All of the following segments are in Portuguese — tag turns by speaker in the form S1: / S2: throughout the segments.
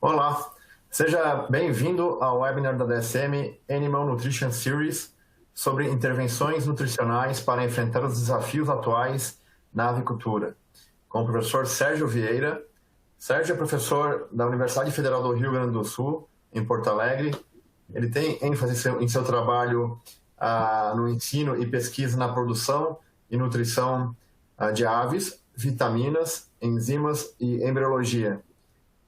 S1: Olá, seja bem-vindo ao webinar da DSM Animal Nutrition Series sobre intervenções nutricionais para enfrentar os desafios atuais na avicultura, com o professor Sérgio Vieira. Sérgio é professor da Universidade Federal do Rio Grande do Sul, em Porto Alegre. Ele tem ênfase em seu trabalho no ensino e pesquisa na produção e nutrição de aves, vitaminas, enzimas e embriologia.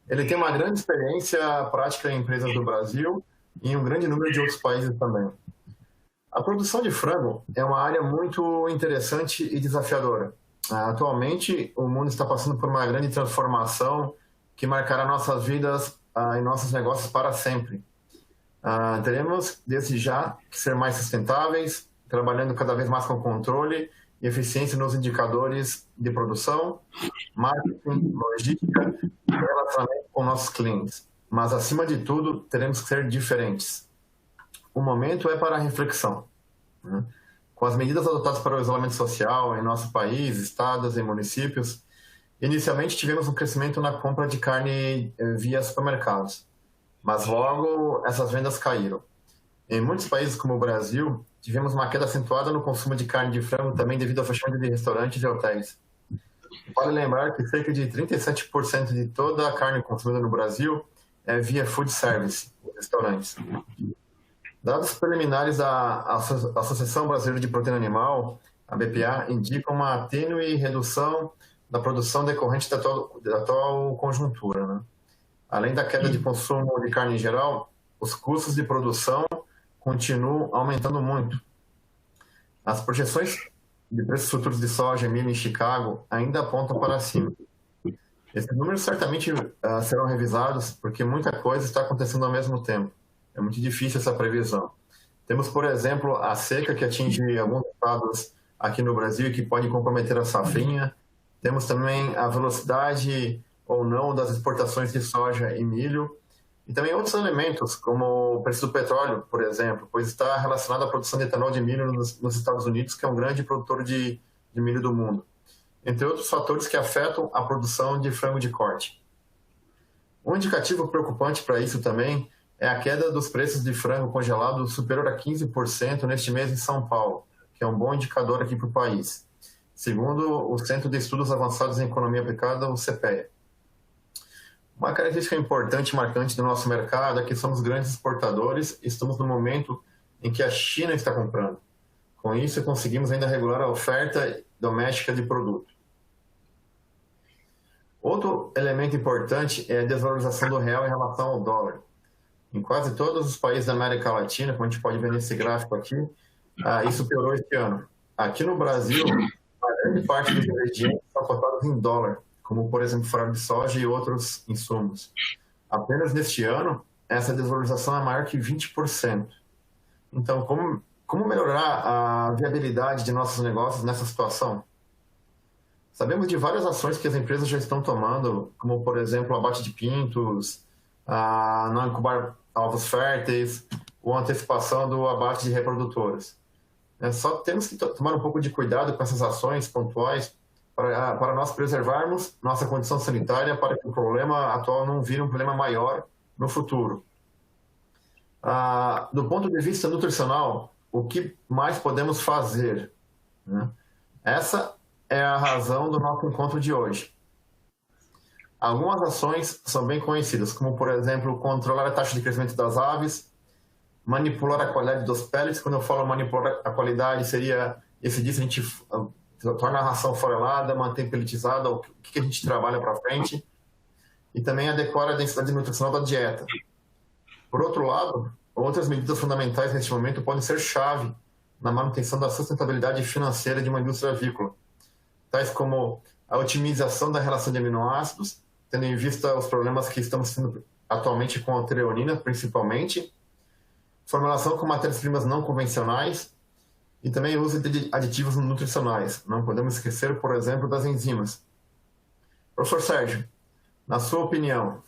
S1: Ele tem uma grande experiência prática em empresas do Brasil e em um grande número de outros países também. A produção de frango é uma área muito interessante e desafiadora. Atualmente, o mundo está passando por uma grande transformação que marcará nossas vidas e nossos negócios para sempre. Teremos, desde já, que ser mais sustentáveis, trabalhando cada vez mais com controle e eficiência nos indicadores de produção, marketing, logística e relacionamento com nossos clientes. Mas, acima de tudo, teremos que ser diferentes. O momento é para a reflexão. Com as medidas adotadas para o isolamento social em nosso país, estados e municípios, inicialmente tivemos um crescimento na compra de carne via supermercados, mas logo essas vendas caíram. Em muitos países como o Brasil, tivemos uma queda acentuada no consumo de carne de frango também devido ao fechamento de restaurantes e hotéis. Vale lembrar que cerca de 37% de toda a carne consumida no Brasil é via food service, restaurantes. Dados preliminares da Associação Brasileira de Proteína Animal, a BPA, indicam uma tênue redução da produção decorrente da atual conjuntura, né? Além da queda de consumo de carne em geral, os custos de produção continuam aumentando muito. As projeções de preços futuros de soja e milho em Chicago ainda apontam para cima. Esses números certamente serão revisados porque muita coisa está acontecendo ao mesmo tempo. É muito difícil essa previsão. Temos, por exemplo, a seca que atinge alguns estados aqui no Brasil e que pode comprometer a safrinha. Temos também a velocidade ou não das exportações de soja e milho. E também outros elementos, como o preço do petróleo, por exemplo, pois está relacionado à produção de etanol de milho nos Estados Unidos, que é um grande produtor de milho do mundo. Entre outros fatores que afetam a produção de frango de corte. Um indicativo preocupante para isso também é a queda dos preços de frango congelado superior a 15% neste mês em São Paulo, que é um bom indicador aqui para o país, segundo o Centro de Estudos Avançados em Economia Aplicada, o CPEA. Uma característica importante e marcante do nosso mercado é que somos grandes exportadores e estamos no momento em que a China está comprando. Com isso, conseguimos ainda regular a oferta doméstica de produto. Outro elemento importante é a desvalorização do real em relação ao dólar. Em quase todos os países da América Latina, como a gente pode ver nesse gráfico aqui, isso piorou este ano. Aqui no Brasil, a grande parte dos ingredientes são cotados em dólar, como, por exemplo, farelo de soja e outros insumos. Apenas neste ano, essa desvalorização é maior que 20%. Então, como melhorar a viabilidade de nossos negócios nessa situação? Sabemos de várias ações que as empresas já estão tomando, como, por exemplo, o abate de pintos, não incubar ovos férteis, ou antecipação do abate de reprodutoras. Só temos que tomar um pouco de cuidado com essas ações pontuais para nós preservarmos nossa condição sanitária para que o problema atual não vire um problema maior no futuro. Do ponto de vista nutricional, o que mais podemos fazer? Essa é a razão do nosso encontro de hoje. Algumas ações são bem conhecidas, como, por exemplo, controlar a taxa de crescimento das aves, manipular a qualidade dos pellets. Quando eu falo manipular a qualidade, seria esse dia a gente torna a ração forelada, mantém pelletizada, o que a gente trabalha para frente, e também adequar a densidade nutricional da dieta. Por outro lado, outras medidas fundamentais neste momento podem ser chave na manutenção da sustentabilidade financeira de uma indústria avícola, tais como a otimização da relação de aminoácidos, tendo em vista os problemas que estamos tendo atualmente com a treonina, principalmente, formulação com matérias-primas não convencionais e também o uso de aditivos nutricionais. Não podemos esquecer, por exemplo, das enzimas. Professor Sérgio, na sua opinião,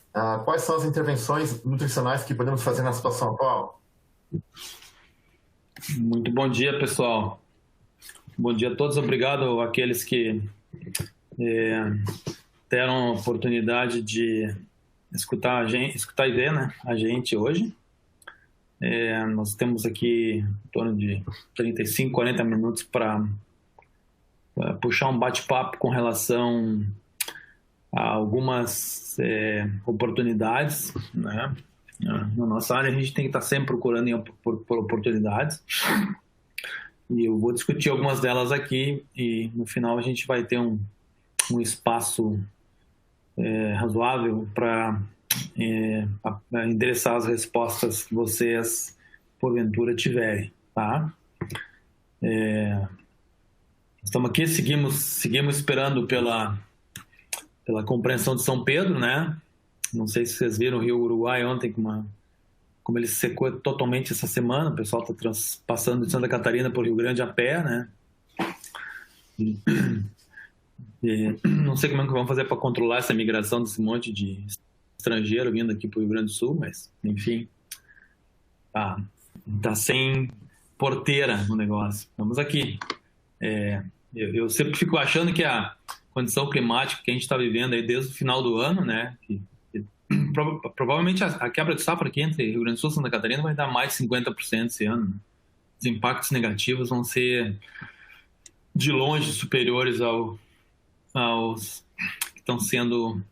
S1: quais são as intervenções nutricionais que podemos fazer na situação atual?
S2: Muito bom dia, pessoal. Bom dia a todos. Obrigado àqueles que deram a oportunidade de escutar e ver, né, a gente hoje. Nós temos aqui em torno de 35, 40 minutos para puxar um bate-papo com relação a algumas oportunidades, né? Na nossa área a gente tem que estar sempre procurando por oportunidades, e eu vou discutir algumas delas aqui, e no final a gente vai ter um espaço razoável para endereçar as respostas que vocês porventura tiverem, tá? Estamos aqui, seguimos esperando pela compreensão de São Pedro, né? Não sei se vocês viram o Rio Uruguai ontem, como ele secou totalmente essa semana. O pessoal está passando de Santa Catarina para o Rio Grande a pé, né? E não sei como é que vão fazer para controlar essa migração desse monte de estrangeiro vindo aqui para o Rio Grande do Sul, mas, enfim, tá sem porteira no negócio. Vamos aqui. Eu sempre fico achando que a condição climática que a gente está vivendo aí desde o final do ano, né, provavelmente a quebra de safra aqui entre Rio Grande do Sul e Santa Catarina vai dar mais de 50% esse ano, né? Os impactos negativos vão ser de longe superiores aos que estão sendo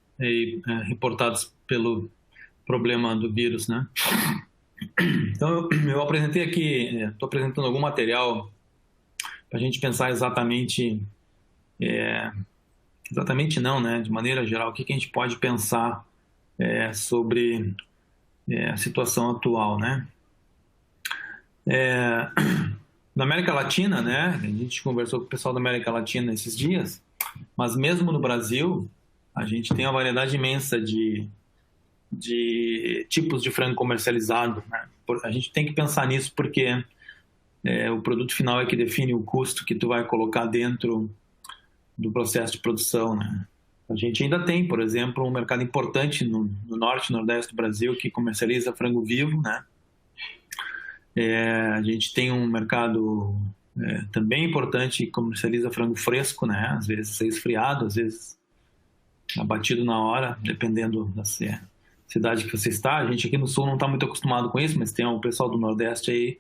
S2: reportados pelo problema do vírus, né? Então eu apresentei aqui, estou apresentando algum material para a gente pensar exatamente não, né? De maneira geral, o que a gente pode pensar sobre a situação atual, né? Na América Latina, né? A gente conversou com o pessoal da América Latina esses dias, mas mesmo no Brasil, a gente tem uma variedade imensa de tipos de frango comercializado, né? A gente tem que pensar nisso porque o produto final é que define o custo que tu vai colocar dentro do processo de produção, né? A gente ainda tem, por exemplo, um mercado importante no norte e nordeste do Brasil que comercializa frango vivo, né? A gente tem um mercado também importante que comercializa frango fresco, né? Às vezes esfriado, às vezes abatido na hora, dependendo da cidade que você está. A gente aqui no sul não está muito acostumado com isso, mas tem o pessoal do nordeste aí,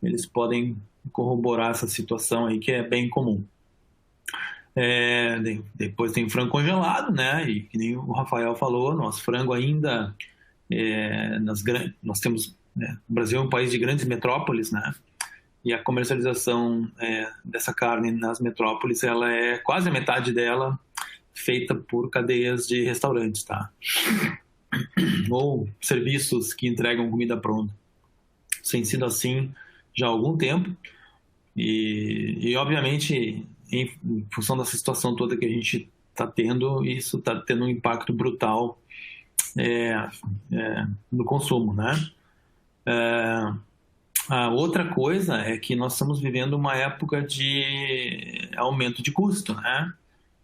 S2: eles podem corroborar essa situação aí que é bem comum. Depois tem frango congelado, né? E que nem o Rafael falou, nosso frango ainda nós temos, né? O Brasil é um país de grandes metrópoles, né? E a comercialização dessa carne nas metrópoles, ela é quase a metade dela feita por cadeias de restaurantes, tá? Ou serviços que entregam comida pronta. Isso tem sido assim já há algum tempo e obviamente, em função dessa situação toda que a gente está tendo, isso está tendo um impacto brutal no consumo, né? A outra coisa é que nós estamos vivendo uma época de aumento de custo, né?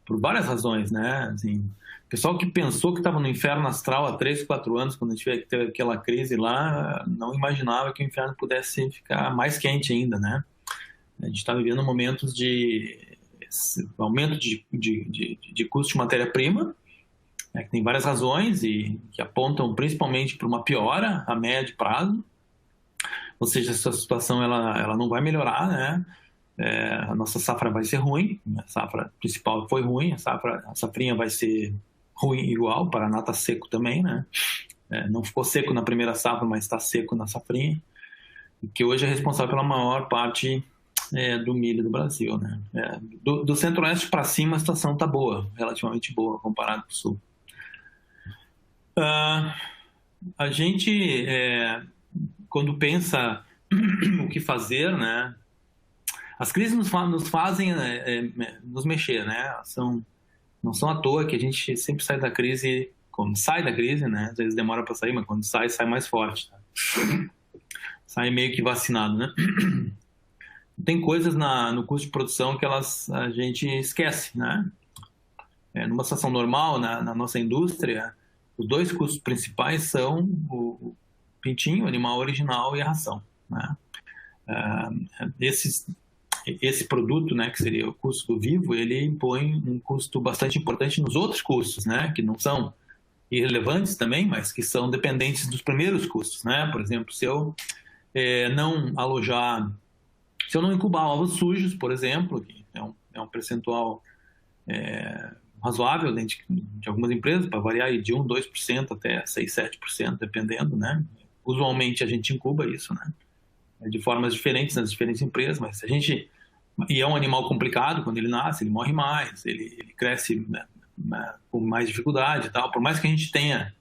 S2: Por várias razões, né? Assim, o pessoal que pensou que estava no inferno astral há 3, 4 anos, quando a gente teve aquela crise lá, não imaginava que o inferno pudesse ficar mais quente ainda, né? A gente está vivendo momentos de aumento de custo de matéria-prima, que tem várias razões e que apontam principalmente para uma piora a médio prazo. Ou seja, essa situação ela não vai melhorar, né? A nossa safra vai ser ruim, a safra principal foi ruim, a safrinha vai ser ruim igual, o Paraná está seco também, né? Não ficou seco na primeira safra, mas está seco na safrinha, que hoje é responsável pela maior parte do milho do Brasil, né? Do centro-oeste para cima a situação está boa, relativamente boa comparado com o sul. A gente, quando pensa o que fazer, né? As crises nos fazem nos mexer, né? Não são à toa que a gente sempre sai da crise, quando sai da crise, né? Às vezes demora para sair, mas quando sai mais forte. Tá? Sai meio que vacinado, né? Tem coisas no custo de produção que a gente esquece, né? Numa situação normal, na nossa indústria, os 2 custos principais são o pintinho, o animal original, e a ração, né? Esse produto, né, que seria o custo do vivo, ele impõe um custo bastante importante nos outros custos, né, que não são irrelevantes também, mas que são dependentes dos primeiros custos, né? Por exemplo, se eu não alojar, se eu não incubar ovos sujos, por exemplo, que é um percentual razoável dentro de algumas empresas, para variar de 1, 2% até 6, 7%, dependendo, né? Usualmente a gente incuba isso, né? De formas diferentes nas diferentes empresas, mas a gente... E é um animal complicado, quando ele nasce, ele morre mais, ele cresce, né, com mais dificuldade e tal, por mais que a gente tenha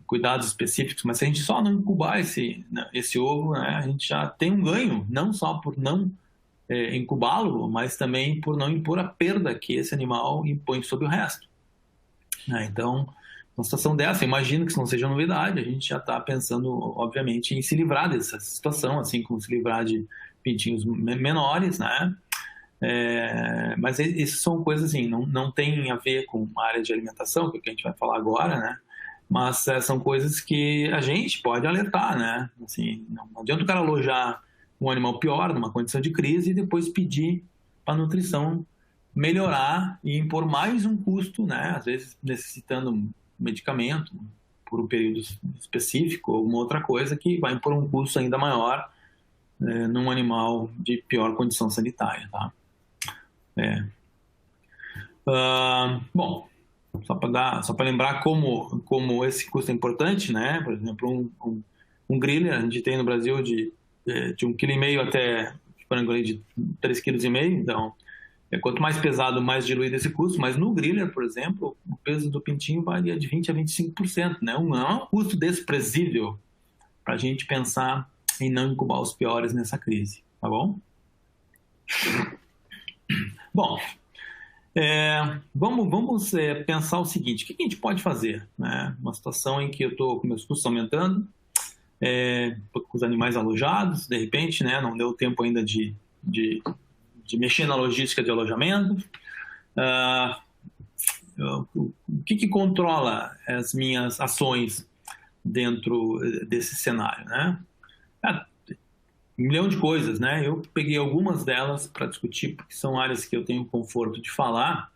S2: cuidados específicos, mas se a gente só não incubar esse ovo, né, a gente já tem um ganho, não só por não incubá-lo, mas também por não impor a perda que esse animal impõe sobre o resto. Então, numa situação dessa, imagino que isso não seja novidade, a gente já está pensando, obviamente, em se livrar dessa situação, assim como se livrar de pintinhos menores, né? Mas isso são coisas assim, não tem a ver com a área de alimentação, que é o que a gente vai falar agora, né? Mas são coisas que a gente pode alertar, né? Assim, não adianta o cara alojar um animal pior, numa condição de crise, e depois pedir para a nutrição melhorar e impor mais um custo, né? Às vezes necessitando medicamento por um período específico ou alguma outra coisa que vai impor um custo ainda maior num animal de pior condição sanitária, tá? Bom, só para lembrar como esse custo é importante, né? Por exemplo, um griller a gente tem no Brasil de 1,5 kg até frango ali de 3,5 kg, então quanto mais pesado, mais diluído esse custo, mas no griller, por exemplo, o peso do pintinho varia de 20% a 25%, né? Não é um custo desprezível para a gente pensar em não incubar os piores nessa crise, tá bom? Bom, vamos pensar o seguinte, o que a gente pode fazer, né? Uma situação em que eu estou com meus custos aumentando, com os animais alojados, de repente, né? Não deu tempo ainda de mexer na logística de alojamento. O que controla as minhas ações dentro desse cenário, né? Um milhão de coisas, né? Eu peguei algumas delas para discutir, porque são áreas que eu tenho conforto de falar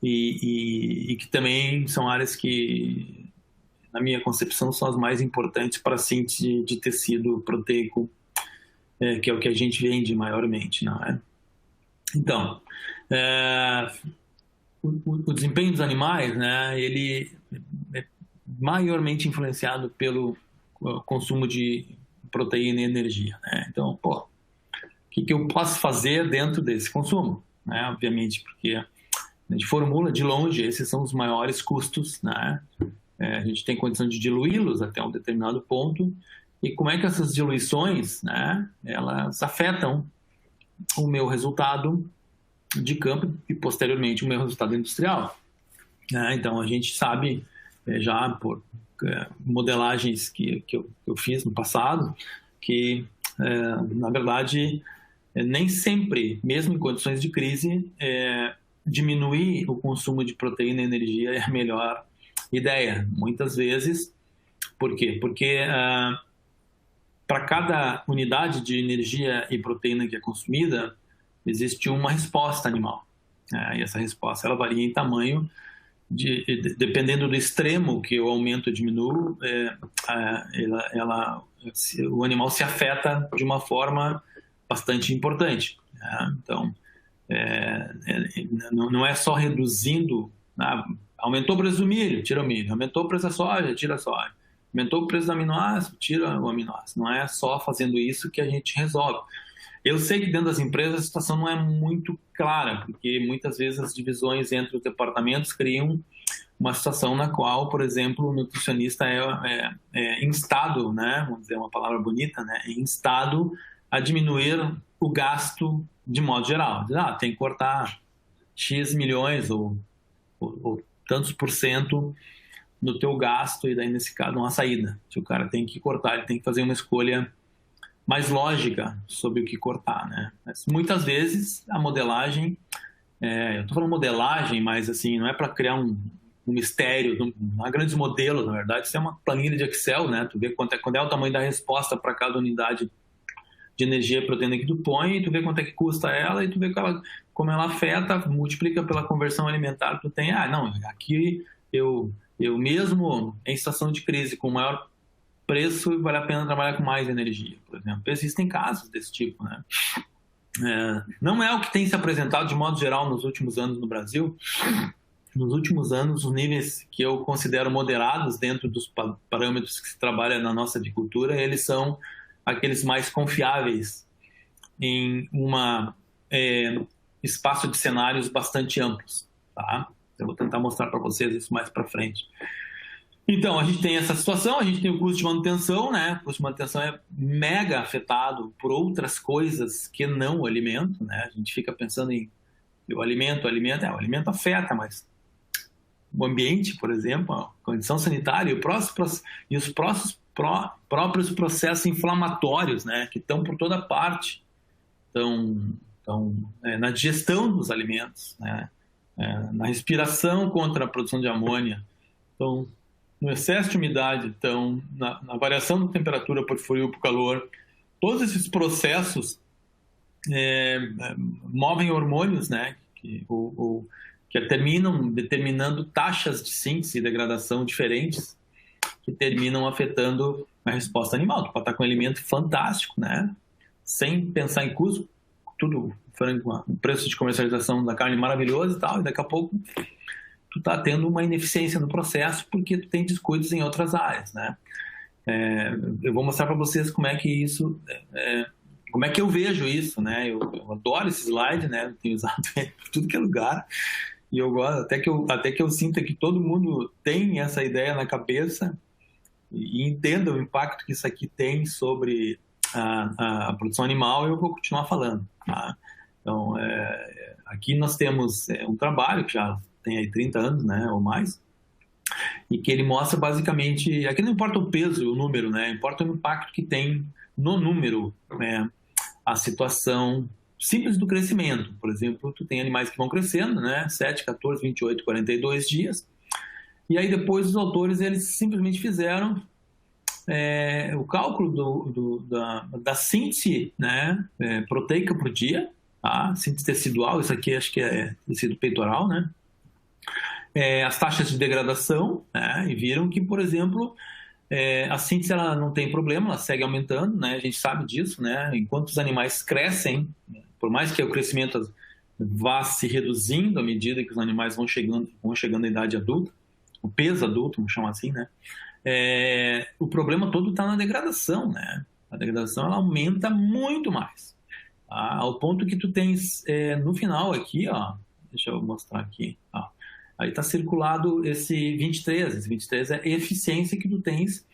S2: e que também são áreas que, na minha concepção, são as mais importantes para a síntese de tecido proteico, que é o que a gente vende maiormente, não é? Então, o desempenho dos animais, né, ele é maiormente influenciado pelo consumo de proteína e energia, né? Então, o que eu posso fazer dentro desse consumo, né? Obviamente, porque a gente formula de longe, esses são os maiores custos, né? A gente tem condição de diluí-los até um determinado ponto. E como é que essas diluições, né, elas afetam o meu resultado de campo e, posteriormente, o meu resultado industrial, né? Então, a gente sabe, já por modelagens que eu fiz no passado, que, na verdade, nem sempre, mesmo em condições de crise, diminuir o consumo de proteína e energia é a melhor ideia. Muitas vezes, por quê? Porque para cada unidade de energia e proteína que é consumida, existe uma resposta animal. E essa resposta ela varia em tamanho, dependendo do extremo que eu aumento ou diminuo, o animal se afeta de uma forma bastante importante. Então, não é só reduzindo, aumentou o preço do milho, tira o milho, aumentou o preço da soja, tira a soja. Aumentou o preço do aminoácido, tira o aminoácido. Não é só fazendo isso que a gente resolve. Eu sei que dentro das empresas a situação não é muito clara, porque muitas vezes as divisões entre os departamentos criam uma situação na qual, por exemplo, o nutricionista é instado, né, vamos dizer uma palavra bonita, né, é instado a diminuir o gasto de modo geral. Tem que cortar X milhões ou tantos por cento do teu gasto, e daí nesse caso não há saída. Se o cara tem que cortar, ele tem que fazer uma escolha mais lógica sobre o que cortar, né? Mas muitas vezes a modelagem, eu estou falando modelagem, mas assim, não é para criar um mistério, não há grandes modelos, na verdade, isso é uma planilha de Excel, né? Tu vê quanto é o tamanho da resposta para cada unidade de energia e proteína que tu põe, e tu vê quanto é que custa ela, e tu vê como ela afeta, multiplica pela conversão alimentar que tu tem. Não, aqui eu mesmo em situação de crise com maior preço, vale a pena trabalhar com mais energia, por exemplo. Existem casos desse tipo, né? Não é o que tem se apresentado de modo geral nos últimos anos no Brasil. Nos últimos anos, os níveis que eu considero moderados dentro dos parâmetros que se trabalha na nossa agricultura, eles são aqueles mais confiáveis em espaço de cenários bastante amplos, tá? Eu vou tentar mostrar para vocês isso mais para frente. Então, a gente tem essa situação, a gente tem o custo de manutenção, né? O custo de manutenção é mega afetado por outras coisas que não o alimento, né? A gente fica pensando em o alimento afeta, mas o ambiente, por exemplo, a condição sanitária e os próprios processos inflamatórios, né? Que estão por toda parte, estão na digestão dos alimentos, né? Na respiração contra a produção de amônia, então no excesso de umidade, então na variação da temperatura por frio ou por calor. Todos esses processos movem hormônios, né, que terminam determinando taxas de síntese e degradação diferentes, que terminam afetando a resposta animal. Tu pode estar com um alimento fantástico, né, sem pensar em custo, tudo frango, o preço de comercialização da carne maravilhoso e tal, e daqui a pouco tu está tendo uma ineficiência no processo porque tu tem descuidos em outras áreas, né? Eu vou mostrar para vocês como é que isso, como é que eu vejo isso, né? Eu adoro esse slide, né? Eu tenho usado ele por tudo que é lugar e eu gosto até que eu sinta que todo mundo tem essa ideia na cabeça e entenda o impacto que isso aqui tem sobre a produção animal. Eu vou continuar falando, tá? Então, aqui nós temos um trabalho que já tem aí 30 anos, né, ou mais, e que ele mostra basicamente, aqui não importa o peso e o número, né, importa o impacto que tem no número, né, a situação simples do crescimento. Por exemplo, tu tem animais que vão crescendo, né, 7, 14, 28, 42 dias, e aí depois os autores, eles simplesmente fizeram o cálculo da síntese, né, proteica por dia, tá? Síntese tecidual, isso aqui acho que é tecido peitoral, né? As taxas de degradação, né? E viram que, por exemplo, a síntese ela não tem problema, ela segue aumentando, né? A gente sabe disso, né? Enquanto os animais crescem, por mais que o crescimento vá se reduzindo à medida que os animais vão chegando à idade adulta, o peso adulto, vamos chamar assim, né? O problema todo está na degradação, né? A degradação ela aumenta muito mais, tá? Ao ponto que tu tens no final aqui, ó, deixa eu mostrar aqui, ó. Aí está circulado esse 23. Esse 23 é a eficiência que tu tens,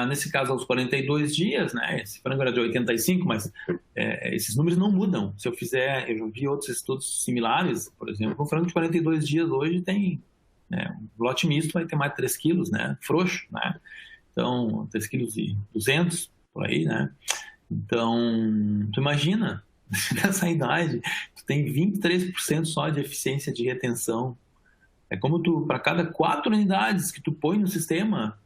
S2: nesse caso, aos 42 dias, né? Esse frango era de 85, mas esses números não mudam. Se eu fizer, eu já vi outros estudos similares, por exemplo, o frango de 42 dias hoje tem, um lote misto vai ter mais de 3 quilos, né? Frouxo, né? Então, 3 quilos e 200, por aí, né? Então, tu imagina, nessa idade, tu tem 23% só de eficiência de retenção. É como para cada 4 unidades que tu põe no sistema,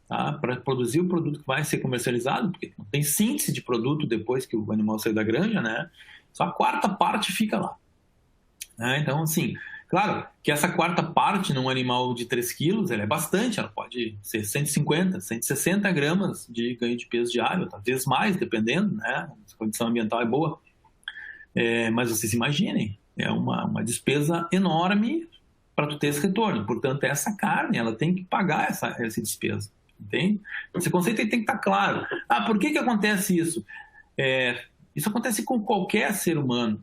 S2: tá, para produzir o produto que vai ser comercializado, porque não tem síntese de produto depois que o animal saiu da granja, né? Só a quarta parte fica lá. Né? Então, assim, claro que essa quarta parte num animal de 3 quilos, ela é bastante, ela pode ser 150, 160 gramas de ganho de peso diário, talvez mais, dependendo, né? Se a condição ambiental é boa. Mas vocês imaginem, é uma despesa enorme para tu ter esse retorno. Portanto, essa carne, ela tem que pagar essa despesa, entende? Esse conceito tem que estar claro. Por que acontece isso? Isso acontece com qualquer ser humano,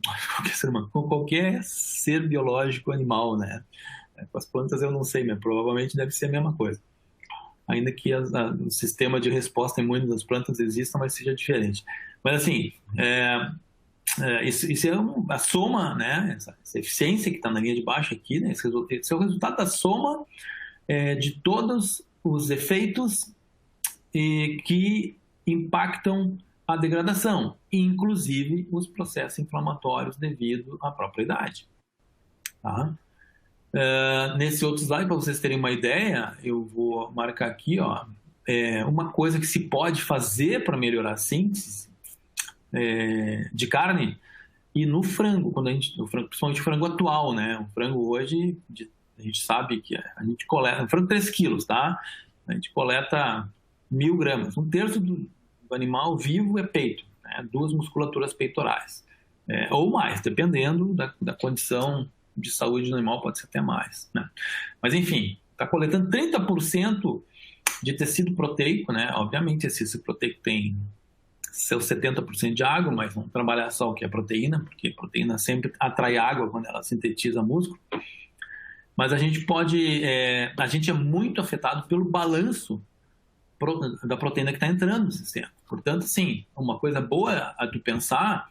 S2: com qualquer ser biológico animal, né? Com as plantas eu não sei, mas provavelmente deve ser a mesma coisa. Ainda que o sistema de resposta imune das plantas exista, mas seja diferente. Mas assim, isso é a soma, né? Essa eficiência que está na linha de baixo aqui, né? Esse é o resultado da soma de todos os efeitos que impactam a degradação, inclusive os processos inflamatórios devido à própria idade. Tá? Nesse outro slide, para vocês terem uma ideia, eu vou marcar aqui, ó, uma coisa que se pode fazer para melhorar a síntese de carne. E no frango, principalmente o frango atual, né? O frango hoje, A gente sabe que a gente coleta, frango 3 quilos, tá? A gente coleta 1.000 gramas. Um terço do animal vivo é peito, né? 2 musculaturas peitorais. Ou mais, dependendo da condição de saúde do animal, pode ser até mais, né? Mas, enfim, está coletando 30% de tecido proteico, né? Obviamente, esse tecido proteico tem seus 70% de água, mas vamos trabalhar só o que é proteína, porque proteína sempre atrai água quando ela sintetiza músculo. Mas a gente é muito afetado pelo balanço da proteína que está entrando no sistema. Portanto, sim, uma coisa boa a tu pensar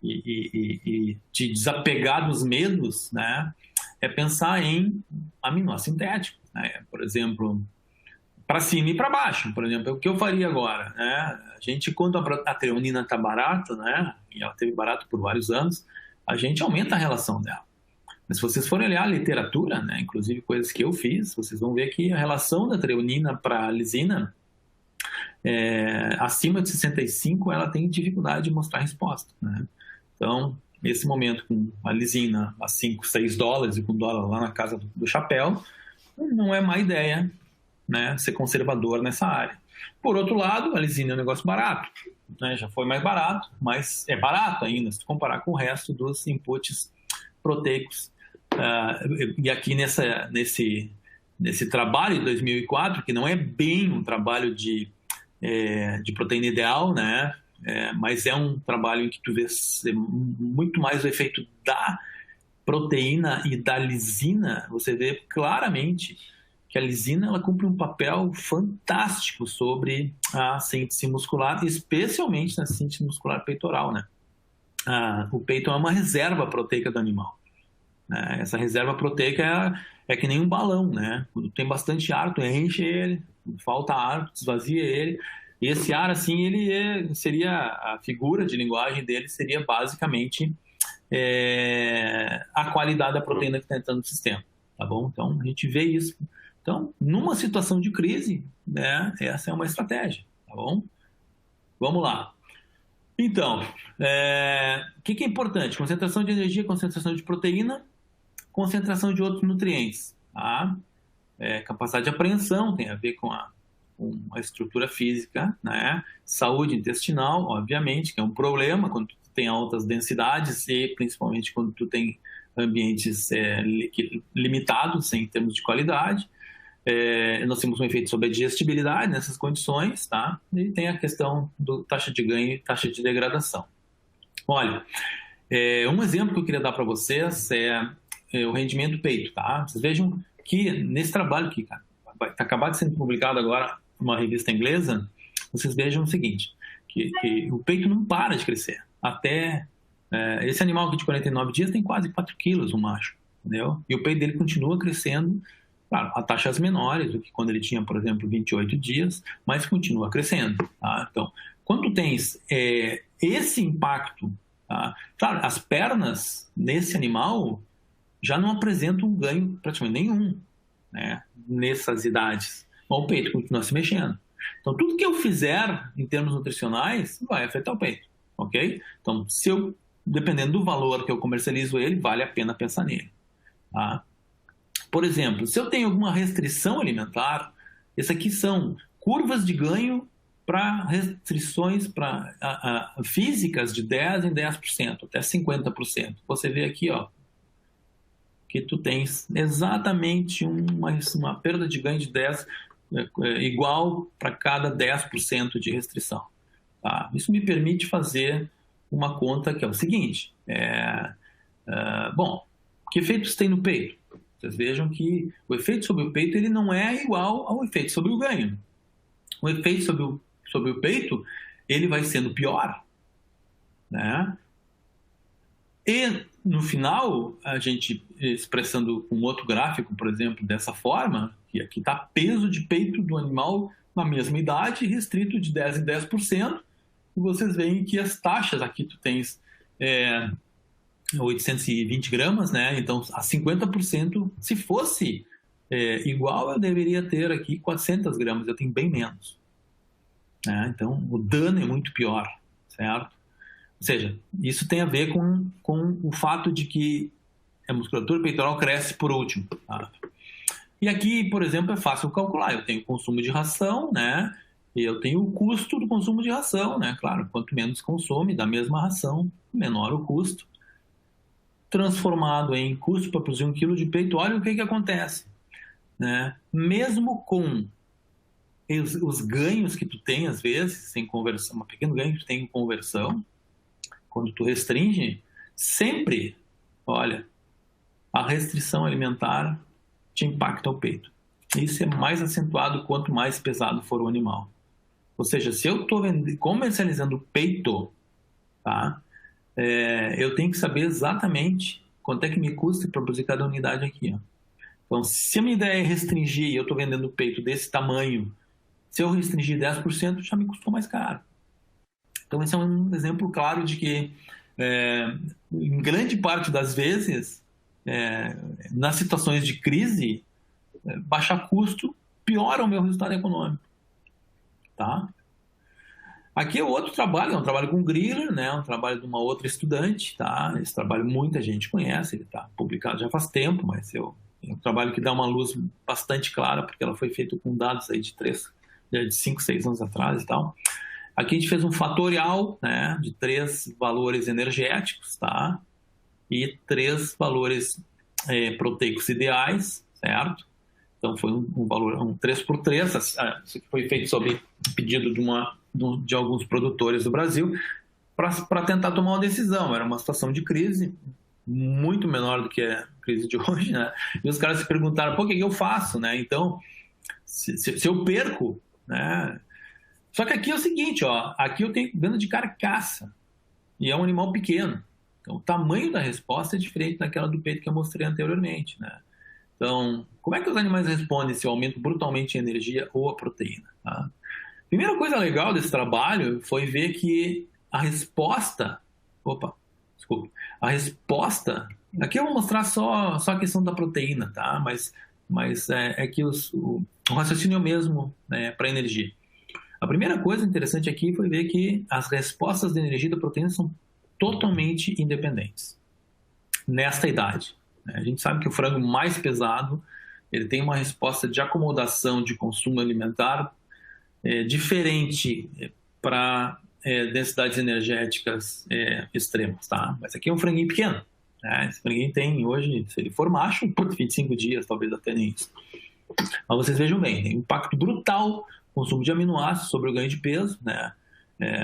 S2: e te desapegar dos medos, né, é pensar em aminoassintéticos, né? Por exemplo, para cima e para baixo. Por exemplo, o que eu faria agora, né? A gente, quando a treonina está barata, né, e ela esteve barata por vários anos, a gente aumenta a relação dela. Mas se vocês forem olhar a literatura, né, inclusive coisas que eu fiz, vocês vão ver que a relação da treonina para a lisina, acima de 65, ela tem dificuldade de mostrar resposta, né? Então, nesse momento, com a lisina a 5, 6 dólares e com o dólar lá na casa do chapéu, não é má ideia, né, ser conservador nessa área. Por outro lado, a lisina é um negócio barato, né? Já foi mais barato, mas é barato ainda, se tu comparar com o resto dos inputs proteicos. E aqui nesse trabalho de 2004, que não é bem um trabalho de proteína ideal, né? Mas é um trabalho em que tu vê muito mais o efeito da proteína e da lisina. Você vê claramente que a lisina ela cumpre um papel fantástico sobre a síntese muscular, especialmente na síntese muscular peitoral, né? O peito é uma reserva proteica do animal. Essa reserva proteica é que nem um balão, né? Quando tem bastante ar, tu enche ele, falta ar, tu esvazia ele. E esse ar, assim, ele seria a figura de linguagem dele seria basicamente a qualidade da proteína que está entrando no sistema, tá bom? Então a gente vê isso. Então, numa situação de crise, né, essa é uma estratégia, tá bom? Vamos lá. Então, o que é importante? Concentração de energia, concentração de proteína, concentração de outros nutrientes. Tá? Capacidade de apreensão tem a ver com a estrutura física, né? Saúde intestinal, obviamente, que é um problema quando tu tem altas densidades e principalmente quando tu tem ambientes limitados em termos de qualidade. Nós temos um efeito sobre a digestibilidade nessas condições, tá? E tem a questão do taxa de ganho e taxa de degradação. Olha, um exemplo que eu queria dar para vocês é o rendimento peito, tá? Vocês vejam que nesse trabalho que vai acabar de ser publicado agora numa revista inglesa, vocês vejam o seguinte, que o peito não para de crescer. Até esse animal aqui de 49 dias tem quase 4 quilos, um macho, entendeu? E o peito dele continua crescendo, claro, a taxas menores do que quando ele tinha, por exemplo, 28 dias, mas continua crescendo, tá? Então, quando tu tens esse impacto, tá? Claro, as pernas nesse animal já não apresentam um ganho praticamente nenhum, né, nessas idades. Mas o peito continua se mexendo. Então, tudo que eu fizer em termos nutricionais vai afetar o peito, ok? Então, dependendo do valor que eu comercializo ele, vale a pena pensar nele, tá? Por exemplo, se eu tenho alguma restrição alimentar, essas aqui são curvas de ganho para restrições físicas de 10% em 10%, até 50%. Você vê aqui, ó, que tu tens exatamente uma perda de ganho de 10 igual para cada 10% de restrição. Tá? Isso me permite fazer uma conta que é o seguinte. Bom, que efeitos tem no peito? Vocês vejam que o efeito sobre o peito ele não é igual ao efeito sobre o ganho. O efeito sobre o peito ele vai sendo pior, né? E no final, a gente expressando um outro gráfico, por exemplo, dessa forma, que aqui está peso de peito do animal na mesma idade, restrito de 10% em 10%, e vocês veem que as taxas aqui tu tens 820 gramas, né? Então, a 50%, se fosse igual, eu deveria ter aqui 400 gramas, eu tenho bem menos. Né? Então, o dano é muito pior, certo? Ou seja, isso tem a ver com o fato de que a musculatura peitoral cresce por último. Tá? E aqui, por exemplo, é fácil calcular. Eu tenho consumo de ração, né? E eu tenho o custo do consumo de ração, né? Claro, quanto menos consome da mesma ração, menor o custo. Transformado em custo para produzir 1 quilo de peito, olha o que acontece, né? Mesmo com os ganhos que tu tem, às vezes, sem conversão, um pequeno ganho que tu tem em conversão, quando tu restringe, sempre, olha, a restrição alimentar te impacta o peito. Isso é mais acentuado quanto mais pesado for o animal. Ou seja, se eu estou comercializando peito, tá? Eu tenho que saber exatamente quanto é que me custa para produzir cada unidade aqui. Ó. Então, se a minha ideia é restringir e eu estou vendendo peito desse tamanho, se eu restringir 10%, já me custou mais caro. Então, esse é um exemplo claro de que, em grande parte das vezes, nas situações de crise, baixar custo piora o meu resultado econômico. Tá? Aqui é outro trabalho, é um trabalho com Griller, né? Um trabalho de uma outra estudante, tá? Esse trabalho muita gente conhece, ele está publicado já faz tempo, mas é um trabalho que dá uma luz bastante clara, porque ela foi feita com dados aí de 5, 6 anos atrás e tal. Aqui a gente fez um fatorial, né? De 3 valores energéticos, tá? E 3 valores proteicos ideais, certo? Então foi um valor, um 3x3, isso foi feito sob pedido de alguns produtores do Brasil para tentar tomar uma decisão. Era uma situação de crise muito menor do que a crise de hoje, né? E os caras se perguntaram, pô, o que eu faço, né? Então, se eu perco, né? Só que aqui é o seguinte, ó, aqui eu tenho venda de carcaça e é um animal pequeno. Então, o tamanho da resposta é diferente daquela do peito que eu mostrei anteriormente, né? Então, como é que os animais respondem se eu aumento brutalmente a energia ou a proteína? Tá? Primeira coisa legal desse trabalho foi ver que a resposta... A resposta... Aqui eu vou mostrar só a questão da proteína, tá? Mas é que o raciocínio é o mesmo, né, para energia. A primeira coisa interessante aqui foi ver que as respostas da energia e da proteína são totalmente independentes nesta idade. A gente sabe que o frango mais pesado ele tem uma resposta de acomodação de consumo alimentar diferente para densidades energéticas extremas, tá? Mas aqui é um franguinho pequeno, né? Esse franguinho tem hoje, se ele for macho, 25 dias, talvez até nem isso. Mas vocês vejam bem, tem um impacto brutal consumo de aminoácidos sobre o ganho de peso, né?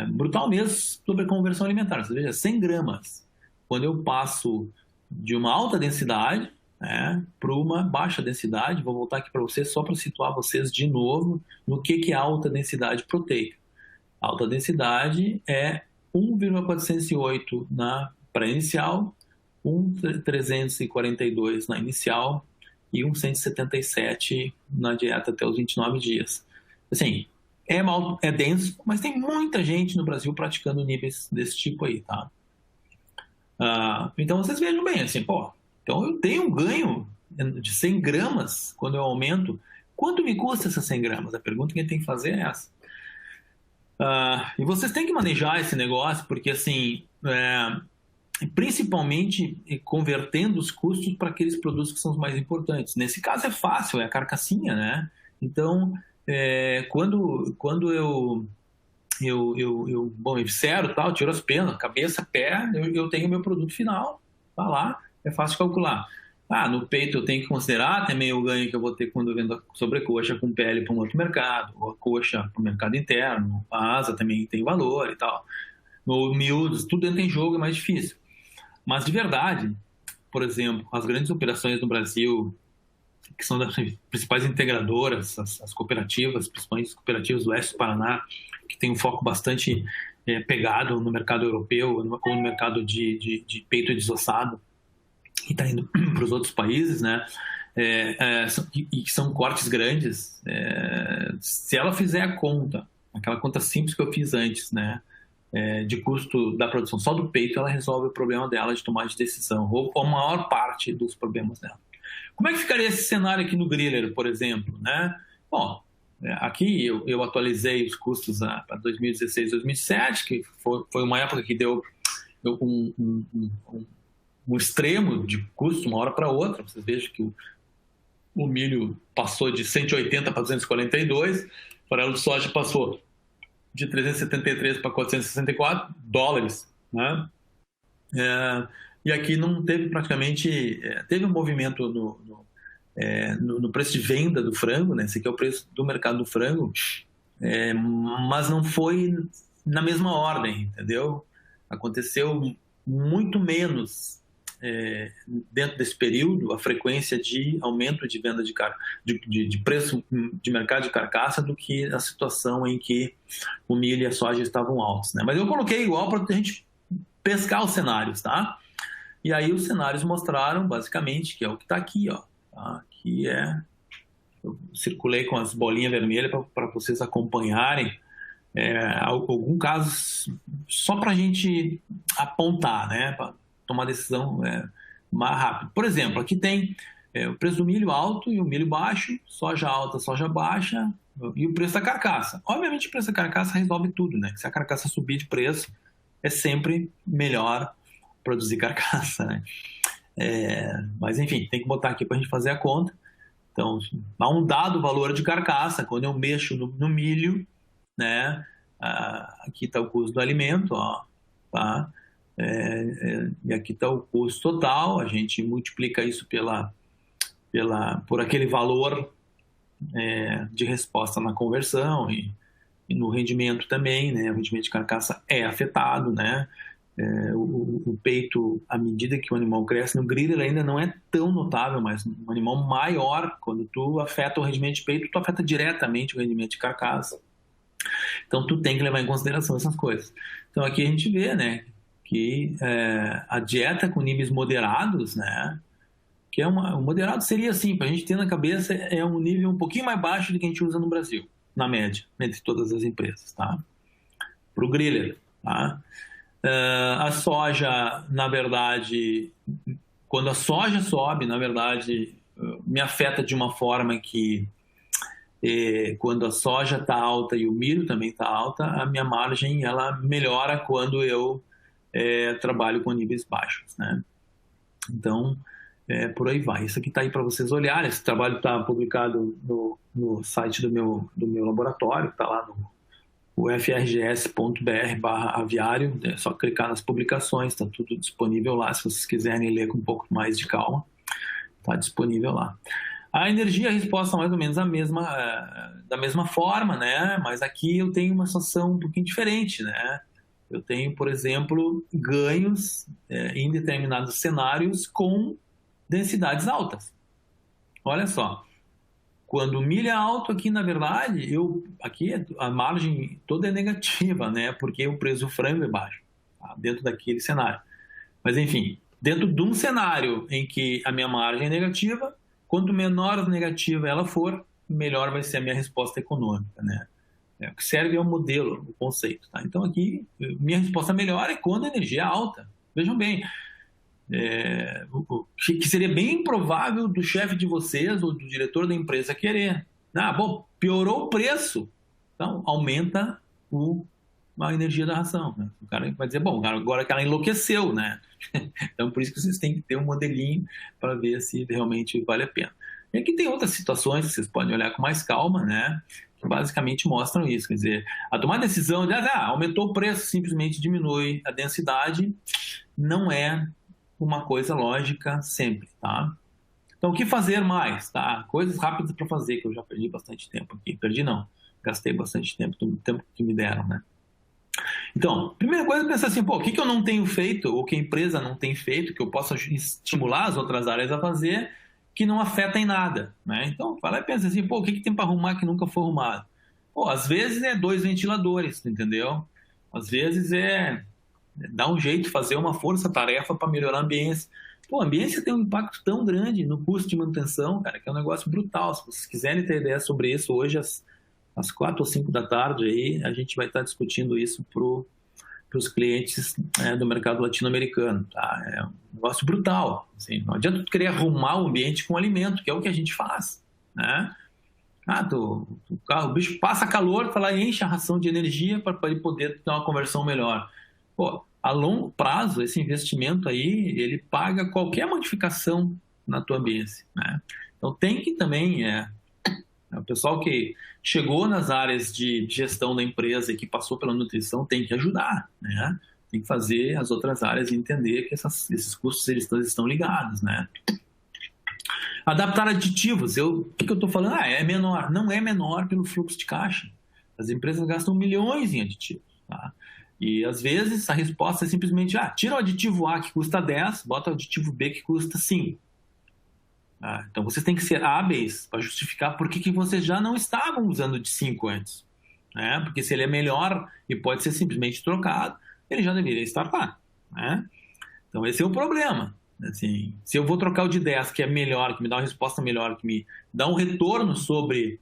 S2: Brutal mesmo sobre a conversão alimentar. Você veja, 100 gramas, quando eu passo de uma alta densidade, né, para uma baixa densidade, vou voltar aqui para vocês só para situar vocês de novo no que é alta densidade proteica. Alta densidade é 1,408 na pré-inicial, 1,342 na inicial e 1,177 na dieta até os 29 dias. Assim, é denso, mas tem muita gente no Brasil praticando níveis desse tipo aí, tá? Então vocês vejam bem, assim, pô, então eu tenho um ganho de 100 gramas quando eu aumento. Quanto me custa essas 100 gramas? A pergunta que a gente tem que fazer é essa. E vocês têm que manejar esse negócio, porque assim, principalmente convertendo os custos para aqueles produtos que são os mais importantes. Nesse caso é fácil, é a carcassinha, né? Então, quando eu eviscero, tal, tiro as penas, cabeça, pé, eu tenho o meu produto final, tá lá, é fácil de calcular. No peito eu tenho que considerar também o ganho que eu vou ter quando eu vendo a sobrecoxa com pele para um outro mercado, ou a coxa para o mercado interno, a asa também tem valor e tal. No miúdos, tudo entra em jogo, é mais difícil. Mas de verdade, por exemplo, as grandes operações no Brasil, que são das principais integradoras, as cooperativas, principalmente as cooperativas do Oeste do Paraná, que tem um foco bastante pegado no mercado europeu, ou no mercado de peito desossado, e está indo para os outros países, né? E que são cortes grandes. Se ela fizer a conta, aquela conta simples que eu fiz antes, né? De custo da produção só do peito, ela resolve o problema dela de tomar de decisão, ou a maior parte dos problemas dela. Como é que ficaria esse cenário aqui no Griller, por exemplo, né? Bom, aqui eu atualizei os custos para 2016, 2017, que foi uma época que deu um extremo de custo de uma hora para outra. Vocês vejam que o milho passou de 180 para 242, o farelo de soja passou de 373 para 464 dólares, né? E aqui não teve praticamente... teve um movimento no preço de venda do frango, né? Esse aqui é o preço do mercado do frango, mas não foi na mesma ordem, entendeu? Aconteceu muito menos dentro desse período a frequência de aumento de venda de preço de mercado de carcaça do que a situação em que o milho e a soja estavam altos, né? Mas eu coloquei igual para a gente pescar os cenários, tá? E aí os cenários mostraram basicamente que é o que está aqui, ó. Tá? Aqui eu circulei com as bolinhas vermelhas para vocês acompanharem algum caso só para a gente apontar, né? Para tomar decisão mais rápido. Por exemplo, aqui tem o preço do milho alto e o milho baixo, soja alta, soja baixa e o preço da carcaça. Obviamente o preço da carcaça resolve tudo, né? Se a carcaça subir de preço, é sempre melhor produzir carcaça, né? Mas enfim, tem que botar aqui para a gente fazer a conta. Então, há um dado valor de carcaça, quando eu mexo no milho, né? Aqui está o custo do alimento, ó, tá? E aqui está o custo total, a gente multiplica isso por aquele valor de resposta na conversão e no rendimento também, né? O rendimento de carcaça é afetado, né? O peito, à medida que o animal cresce, no griller ainda não é tão notável, mas um animal maior, quando tu afeta o rendimento de peito, tu afeta diretamente o rendimento de carcaça. Então tu tem que levar em consideração essas coisas. Então aqui a gente vê, né, que a dieta com níveis moderados, né, que o moderado seria assim, para a gente ter na cabeça, é um nível um pouquinho mais baixo do que a gente usa no Brasil, na média, entre todas as empresas, tá? Para o griller, tá? A soja, na verdade, quando a soja sobe, na verdade, me afeta de uma forma que quando a soja está alta e o milho também está alta, a minha margem ela melhora quando eu trabalho com níveis baixos, né? Então, por aí vai. Isso aqui está aí para vocês olharem. Esse trabalho está publicado no site do meu laboratório, está lá no ufrgs.br/aviário. É só clicar nas publicações, está tudo disponível lá. Se vocês quiserem ler com um pouco mais de calma, está disponível lá. A energia, a resposta mais ou menos da mesma forma, né? Mas aqui eu tenho uma situação um pouquinho diferente, né? Eu tenho, por exemplo, ganhos em determinados cenários com densidades altas. Olha só, quando o milho é alto aqui, na verdade, aqui a margem toda é negativa, né? Porque o preço do frango é baixo, tá? Dentro daquele cenário. Mas enfim, dentro de um cenário em que a minha margem é negativa, quanto menor negativa ela for, melhor vai ser a minha resposta econômica, né? O que serve é o modelo, o conceito, tá? Então aqui, minha resposta melhor é quando a energia é alta. Vejam bem, que seria bem improvável do chefe de vocês ou do diretor da empresa querer. Bom, piorou o preço, então aumenta a energia da ração, né? O cara vai dizer, bom, agora que ela enlouqueceu, né? Então por isso que vocês têm que ter um modelinho para ver se realmente vale a pena. E aqui tem outras situações que vocês podem olhar com mais calma, né? Que basicamente mostram isso, quer dizer, a tomar decisão de aumentou o preço, simplesmente diminui a densidade, não é uma coisa lógica sempre, tá? Então, o que fazer mais, tá? Coisas rápidas para fazer, que eu já perdi bastante tempo aqui. Perdi não, gastei bastante tempo, do tempo que me deram, né? Então, primeira coisa é pensar assim, o que eu não tenho feito, ou que a empresa não tem feito, que eu possa estimular as outras áreas a fazer, que não afeta em nada, né? Então, vai lá e pensa assim, o que tem para arrumar que nunca foi arrumado? Às vezes é 2 ventiladores, entendeu? Às vezes dar um jeito, fazer uma força-tarefa para melhorar a ambiência. A ambiência tem um impacto tão grande no custo de manutenção, cara, que é um negócio brutal. Se vocês quiserem ter ideia sobre isso, hoje às 4 ou 5 da tarde, aí, a gente vai estar discutindo isso para os clientes do mercado latino-americano, tá? É um negócio brutal. Assim, não adianta tu querer arrumar o ambiente com alimento, que é o que a gente faz, né? O bicho passa calor, tá lá, enche a ração de energia para ele poder ter uma conversão melhor. a longo prazo, esse investimento aí, ele paga qualquer modificação na tua business, né? Então tem que também, o pessoal que chegou nas áreas de gestão da empresa e que passou pela nutrição tem que ajudar, né? Tem que fazer as outras áreas entender que esses custos eles estão ligados, né? Adaptar aditivos, o que eu estou falando? É menor. Não é menor pelo fluxo de caixa. As empresas gastam milhões em aditivos, tá? E às vezes a resposta é simplesmente, tira o aditivo A que custa 10, bota o aditivo B que custa 5. Então vocês têm que ser hábeis para justificar por que vocês já não estavam usando de 5 antes, né? Porque se ele é melhor e pode ser simplesmente trocado, ele já deveria estar lá, né? Então esse é o problema. Assim, se eu vou trocar o de 10, que é melhor, que me dá uma resposta melhor, que me dá um retorno sobre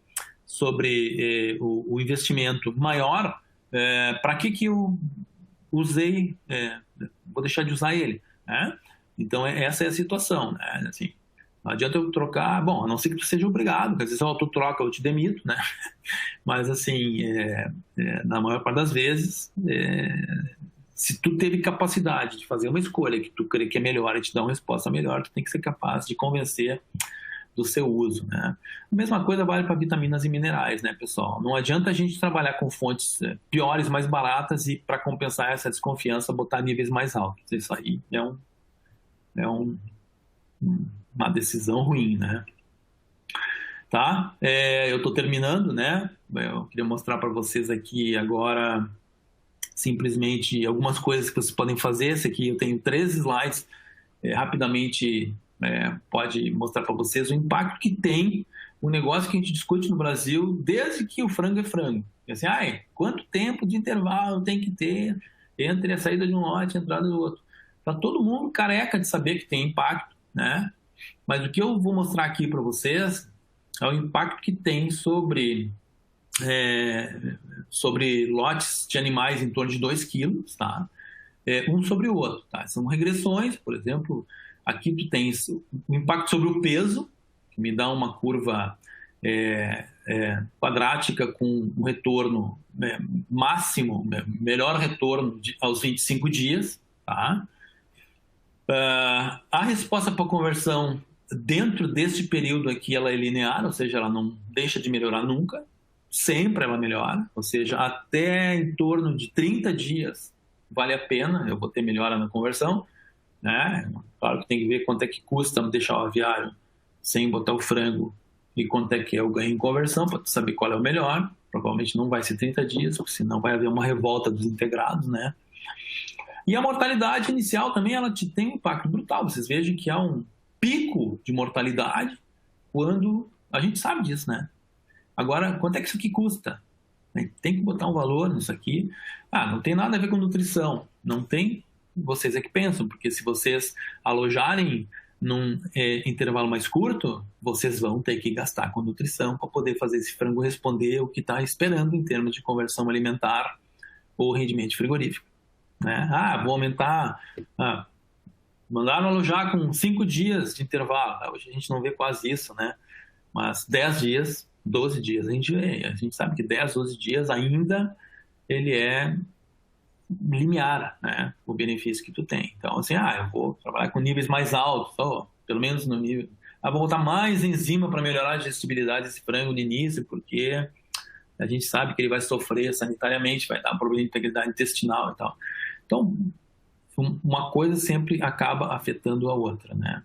S2: o investimento maior, para que eu usei, vou deixar de usar ele, né? Então essa é a situação, né? Assim, não adianta eu trocar, bom, a não ser que tu seja obrigado, porque às vezes tu troca, eu te demito, né? Mas assim, na maior parte das vezes, se tu teve capacidade de fazer uma escolha que tu crê que é melhor e te dá uma resposta melhor, tu tem que ser capaz de convencer do seu uso, né? A mesma coisa vale para vitaminas e minerais, né, pessoal? Não adianta a gente trabalhar com fontes piores, mais baratas e para compensar essa desconfiança botar níveis mais altos. Isso aí é uma decisão ruim, né? Tá? Eu estou terminando, né? Eu queria mostrar para vocês aqui agora simplesmente algumas coisas que vocês podem fazer. Esse aqui eu tenho 3 slides, rapidamente pode mostrar para vocês o impacto que tem o negócio que a gente discute no Brasil desde que o frango é frango. Assim, quanto tempo de intervalo tem que ter entre a saída de um lote e a entrada do outro? Tá todo mundo careca de saber que tem impacto, né? Mas o que eu vou mostrar aqui para vocês é o impacto que tem sobre lotes de animais em torno de 2 quilos, tá? Um sobre o outro, tá? São regressões, por exemplo, aqui tu tens o impacto sobre o peso, que me dá uma curva quadrática com um retorno máximo, melhor retorno aos 25 dias, tá? A resposta para conversão dentro deste período aqui ela é linear, ou seja, ela não deixa de melhorar nunca, sempre ela melhora, ou seja, até em torno de 30 dias vale a pena eu vou ter melhora na conversão, né? Claro que tem que ver quanto é que custa deixar o aviário sem botar o frango e quanto é que é o ganho em conversão, para saber qual é o melhor. Provavelmente não vai ser 30 dias, porque senão vai haver uma revolta dos integrados, né? E a mortalidade inicial também ela tem um impacto brutal. Vocês vejam que há um pico de mortalidade quando a gente sabe disso, né? Agora, quanto é que isso aqui custa? Tem que botar um valor nisso aqui. Não tem nada a ver com nutrição. Não tem, vocês é que pensam, porque se vocês alojarem num intervalo mais curto, vocês vão ter que gastar com nutrição para poder fazer esse frango responder o que está esperando em termos de conversão alimentar ou rendimento frigorífico, né? Vou aumentar... mandaram alojar com 5 dias de intervalo. Hoje a gente não vê quase isso, né? Mas 10 dias, 12 dias, a gente sabe que 10, 12 dias ainda ele é limiar, né? O benefício que tu tem. Então, assim, eu vou trabalhar com níveis mais altos, pelo menos no nível... vou botar mais enzima para melhorar a digestibilidade desse frango no início, porque a gente sabe que ele vai sofrer sanitariamente, vai dar um problema de integridade intestinal e tal. Então, uma coisa sempre acaba afetando a outra, né?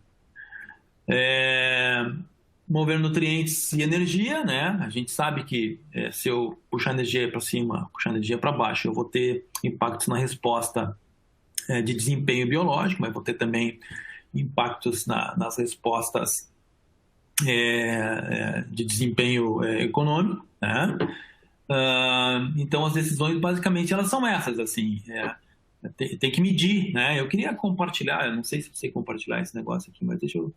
S2: Mover nutrientes e energia, né? A gente sabe que se eu puxar energia para cima, puxar energia para baixo, eu vou ter impactos na resposta de desempenho biológico, mas vou ter também impactos nas respostas de desempenho econômico, né? Então as decisões basicamente elas são essas, assim. Tem que medir, né? Eu queria compartilhar, eu não sei se eu sei compartilhar esse negócio aqui, mas deixa eu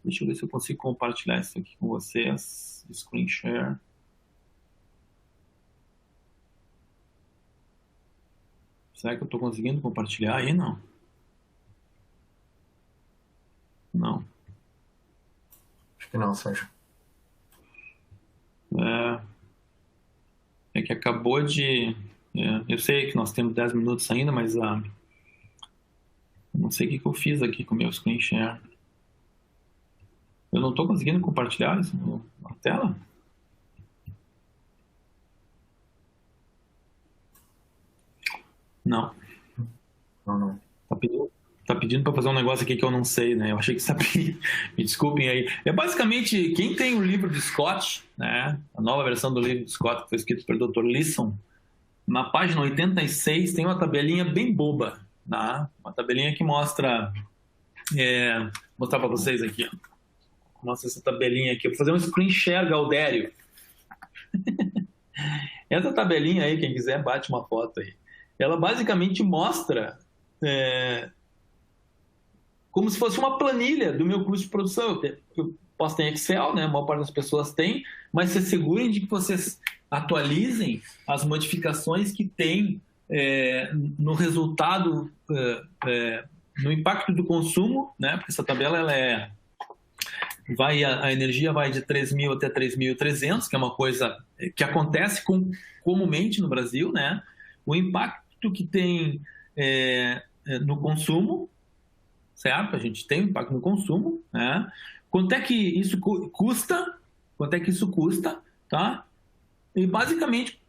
S2: ver se eu consigo compartilhar isso aqui com vocês. Screen share. Será que eu estou conseguindo compartilhar aí? Não. Não.
S1: Acho que não, Sérgio.
S2: É que acabou de... eu sei que nós temos 10 minutos ainda, mas sei o que eu fiz aqui com o meu screen share. Eu não estou conseguindo compartilhar isso na tela? Não.
S1: Não.
S2: Tá pedindo para fazer um negócio aqui que eu não sei, né? Eu achei que sabia. Me desculpem aí. É basicamente, quem tem o livro de Scott, né? A nova versão do livro de Scott, que foi escrito pelo Dr. Leeson, na página 86 tem uma tabelinha bem boba, tá? Uma tabelinha que mostra... vou mostrar para vocês aqui, ó. Mostra essa tabelinha aqui. Eu vou fazer um screen share, Galdério. Essa tabelinha aí, quem quiser, bate uma foto aí. Ela basicamente mostra como se fosse uma planilha do meu custo de produção. Eu posso ter em Excel, né? A maior parte das pessoas tem, mas se assegurem de que vocês atualizem as modificações que tem no resultado, no impacto do consumo, né? Porque essa tabela ela a energia vai de 3.000 até 3.300, que é uma coisa que acontece comumente no Brasil, né? O impacto que tem no consumo, certo? A gente tem impacto no consumo, né? Quanto é que isso custa? Quanto é que isso custa, tá? E basicamente,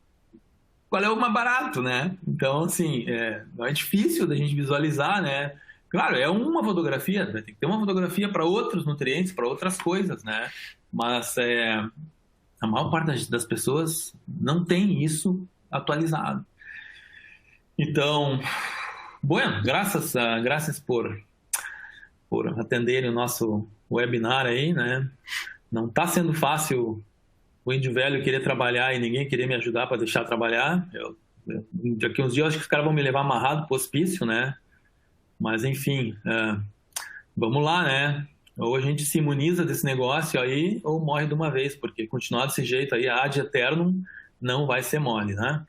S2: qual é o mais barato, né? Então, assim, não é difícil da gente visualizar, né? Claro, é uma fotografia, né? Tem que ter uma fotografia para outros nutrientes, para outras coisas, né? Mas a maior parte das pessoas não tem isso atualizado. Então, bueno, graças por atenderem o nosso webinar aí, né? Não está sendo fácil o índio velho querer trabalhar e ninguém querer me ajudar para deixar trabalhar. Daqui uns dias acho que os caras vão me levar amarrado para o hospício, né? Mas, enfim, vamos lá, né? Ou a gente se imuniza desse negócio aí, ou morre de uma vez, porque continuar desse jeito aí, ad eternum, não vai ser mole, né?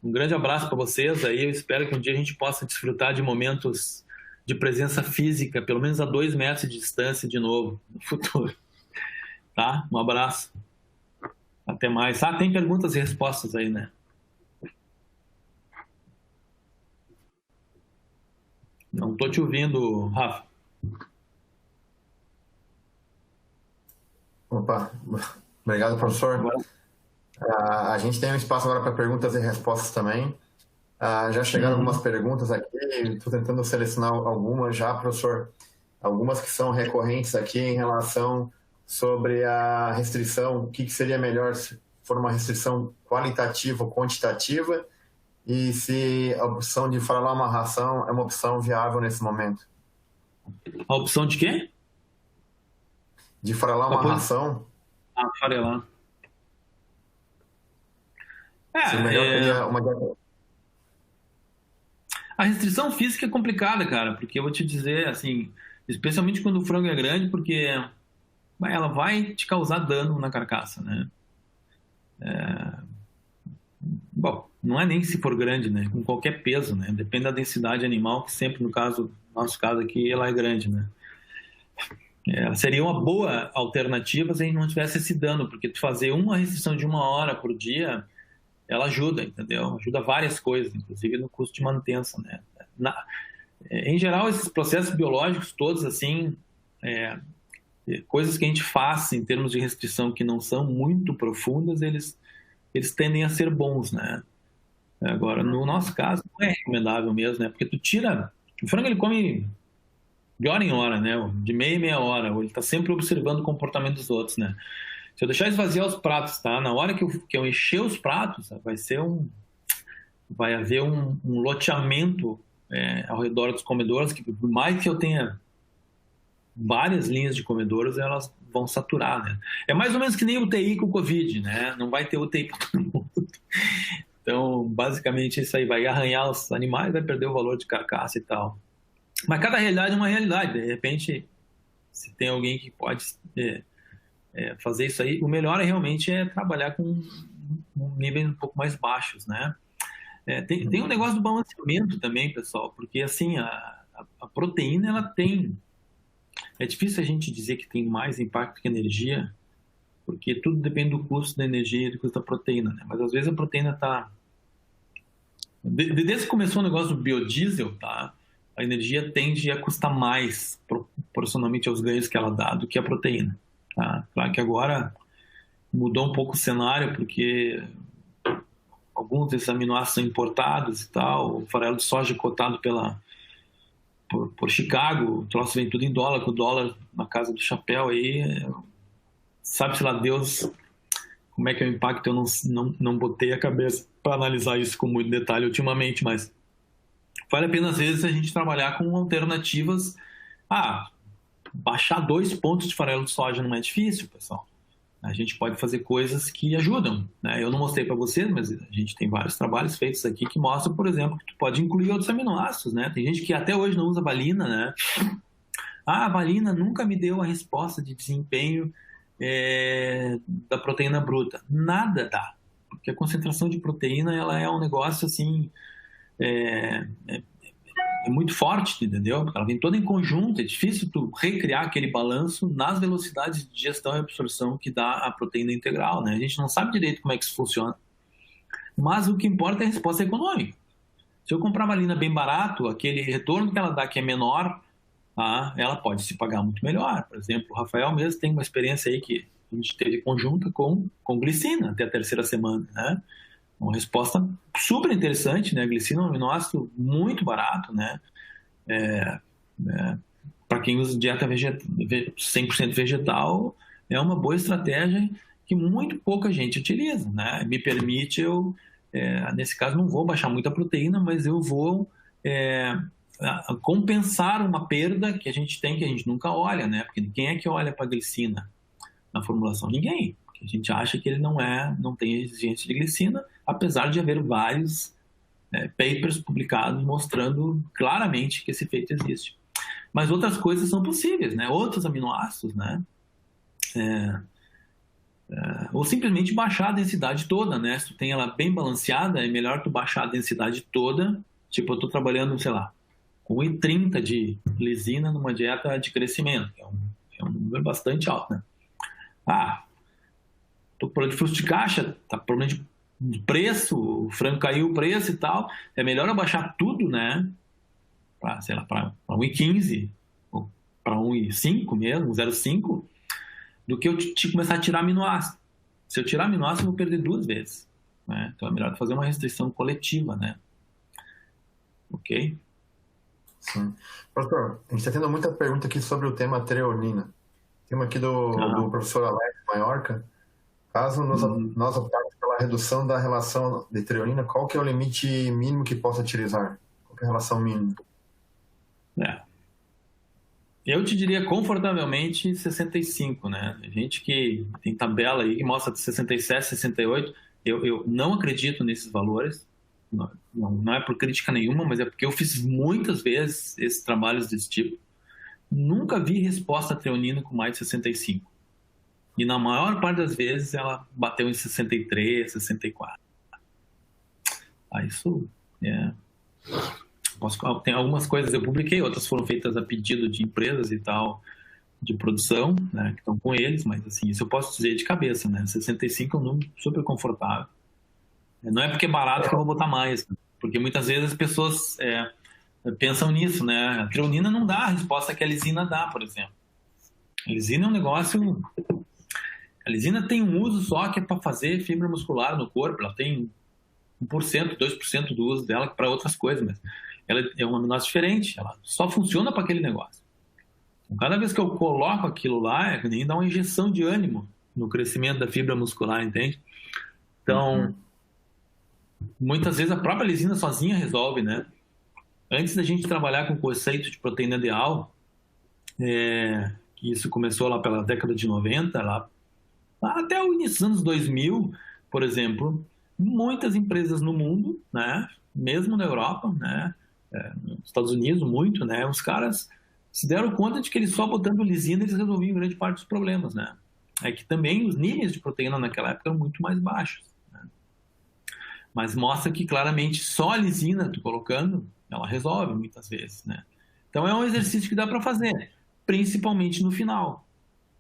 S2: Um grande abraço para vocês aí, eu espero que um dia a gente possa desfrutar de momentos de presença física, pelo menos a 2 metros de distância de novo, no futuro. Tá? Um abraço. Até mais. Tem perguntas e respostas aí, né? Não estou te ouvindo, Rafa.
S1: Opa, obrigado, professor. A gente tem um espaço agora para perguntas e respostas também. Já chegaram algumas perguntas aqui, estou tentando selecionar algumas já, professor. Algumas que são recorrentes aqui em relação sobre a restrição, o que seria melhor se for uma restrição qualitativa ou quantitativa, e se a opção de farelar uma ração é uma opção viável nesse momento.
S2: A opção de quê?
S1: De farelar uma ração.
S2: Farelar.
S1: Se melhor seria uma...
S2: A restrição física é complicada, cara, porque eu vou te dizer, assim, especialmente quando o frango é grande, porque ela vai te causar dano na carcaça, né? Bom, não é nem se for grande, né? Com qualquer peso, né? Depende da densidade animal, que sempre, no nosso caso aqui, ela é grande, né? Seria uma boa alternativa se a gente não tivesse esse dano, porque tu fazer uma restrição de 1 hora por dia, ela ajuda, entendeu? Ajuda várias coisas, inclusive no custo de manutenção, né? Em geral, esses processos biológicos todos, assim, coisas que a gente faz em termos de restrição que não são muito profundas, eles tendem a ser bons, né? Agora, no nosso caso, não é recomendável mesmo, né? Porque tu tira... O frango, ele come de hora em hora, né? De meia em meia hora. Ele está sempre observando o comportamento dos outros, né? Se eu deixar esvaziar os pratos, tá? Na hora que eu encher os pratos, vai haver um loteamento ao redor dos comedouros, que por mais que eu tenha várias linhas de comedouros, elas vão saturar, né? É mais ou menos que nem UTI com o Covid, né? Não vai ter UTI para todo mundo. Então, basicamente, isso aí vai arranhar os animais, vai perder o valor de carcaça e tal. Mas cada realidade é uma realidade. De repente, se tem alguém que pode fazer isso aí, o melhor realmente é trabalhar com níveis um pouco mais baixos, né? Tem um negócio do balanceamento também, pessoal, porque assim, a proteína, ela tem... É difícil a gente dizer que tem mais impacto que energia, porque tudo depende do custo da energia e do custo da proteína, né? Mas às vezes a proteína está... Desde que começou o negócio do biodiesel, tá? a energia tende a custar mais proporcionalmente aos ganhos que ela dá do que a proteína. Tá? Claro que agora mudou um pouco o cenário, porque alguns desses aminoácidos são importados e tal, o farelo de soja é cotado por Chicago, o troço vem tudo em dólar, com o dólar na casa do chapéu aí, sabe-se lá Deus como é que é o impacto. Eu não botei a cabeça para analisar isso com muito detalhe ultimamente, mas vale a pena às vezes a gente trabalhar com alternativas. Baixar 2 pontos de farelo de soja não é difícil, pessoal. A gente pode fazer coisas que ajudam, né? Eu não mostrei para vocês, mas a gente tem vários trabalhos feitos aqui que mostram, por exemplo, que tu pode incluir outros aminoácidos, né? Tem gente que até hoje não usa valina, né? A valina nunca me deu a resposta de desempenho da proteína bruta. Nada dá, porque a concentração de proteína ela é um negócio assim, é muito forte, entendeu? Ela vem toda em conjunto, é difícil tu recriar aquele balanço nas velocidades de digestão e absorção que dá a proteína integral, né? A gente não sabe direito como é que isso funciona, mas o que importa é a resposta econômica. Se eu comprar valina bem barato, aquele retorno que ela dá que é menor, ela pode se pagar muito melhor. Por exemplo, o Rafael mesmo tem uma experiência aí que a gente teve conjunta com glicina até a 3ª semana, né? Uma resposta super interessante, né? A glicina é um aminoácido muito barato, né? Para quem usa dieta 100% vegetal, é uma boa estratégia que muito pouca gente utiliza, né? Me permite nesse caso, não vou baixar muita proteína, mas eu vou compensar uma perda que a gente tem, que a gente nunca olha, né? Porque quem é que olha para a glicina na formulação? Ninguém. A gente acha que ele não tem exigência de glicina, apesar de haver vários papers publicados mostrando claramente que esse efeito existe. Mas outras coisas são possíveis, né? Outros aminoácidos, né? Ou simplesmente baixar a densidade toda, né? Se tu tem ela bem balanceada, é melhor tu baixar a densidade toda. Tipo, eu estou trabalhando, sei lá, com 1,30 de lisina numa dieta de crescimento, que é um número bastante alto, né? Tô com problema de fluxo de caixa, tá com problema de preço, o frango caiu o preço e tal. É melhor eu baixar tudo, né? Para 1,15 ou para 1,5 mesmo, 0,5, do que eu começar a tirar aminoácido. Se eu tirar aminoácido, eu vou perder 2 vezes, né? Então é melhor fazer uma restrição coletiva, né? Ok?
S1: Sim. Professor, a gente está tendo muita pergunta aqui sobre o tema treonina. Tem uma aqui do professor Alex Maiorca. Caso nós optarmos pela redução da relação de treonina, qual que é o limite mínimo que possa utilizar? Qual que é a relação mínima?
S2: Eu te diria confortavelmente 65, né? Tem gente que tem tabela aí que mostra de 67, 68. Eu não acredito nesses valores. Não é por crítica nenhuma, mas é porque eu fiz muitas vezes esses trabalhos desse tipo. Nunca vi resposta a treonina com mais de 65. E na maior parte das vezes ela bateu em 63, 64. Isso tem algumas coisas eu publiquei, outras foram feitas a pedido de empresas e tal, de produção, né, que estão com eles, mas assim, isso eu posso dizer de cabeça, né? 65 é um número super confortável. Não é porque é barato que eu vou botar mais, porque muitas vezes as pessoas pensam nisso, né? A treonina não dá a resposta que a lisina dá, por exemplo. A lisina é um negócio... A lisina tem um uso só que é para fazer fibra muscular no corpo. Ela tem 1%, 2% do uso dela para outras coisas, mas ela é um aminoácido diferente. Ela só funciona para aquele negócio. Então, cada vez que eu coloco aquilo lá, é que nem dá uma injeção de ânimo no crescimento da fibra muscular, entende? Então, muitas vezes a própria lisina sozinha resolve, né? Antes da gente trabalhar com o conceito de proteína ideal, que isso começou lá pela década de 90, lá até o início dos anos 2000, por exemplo, muitas empresas no mundo, né, mesmo na Europa, né, nos Estados Unidos muito, né, os caras se deram conta de que eles só botando lisina eles resolviam grande parte dos problemas, né. É que também os níveis de proteína naquela época eram muito mais baixos, né? Mas mostra que claramente só a lisina, tu colocando, ela resolve muitas vezes, né. Então é um exercício que dá para fazer, principalmente no final.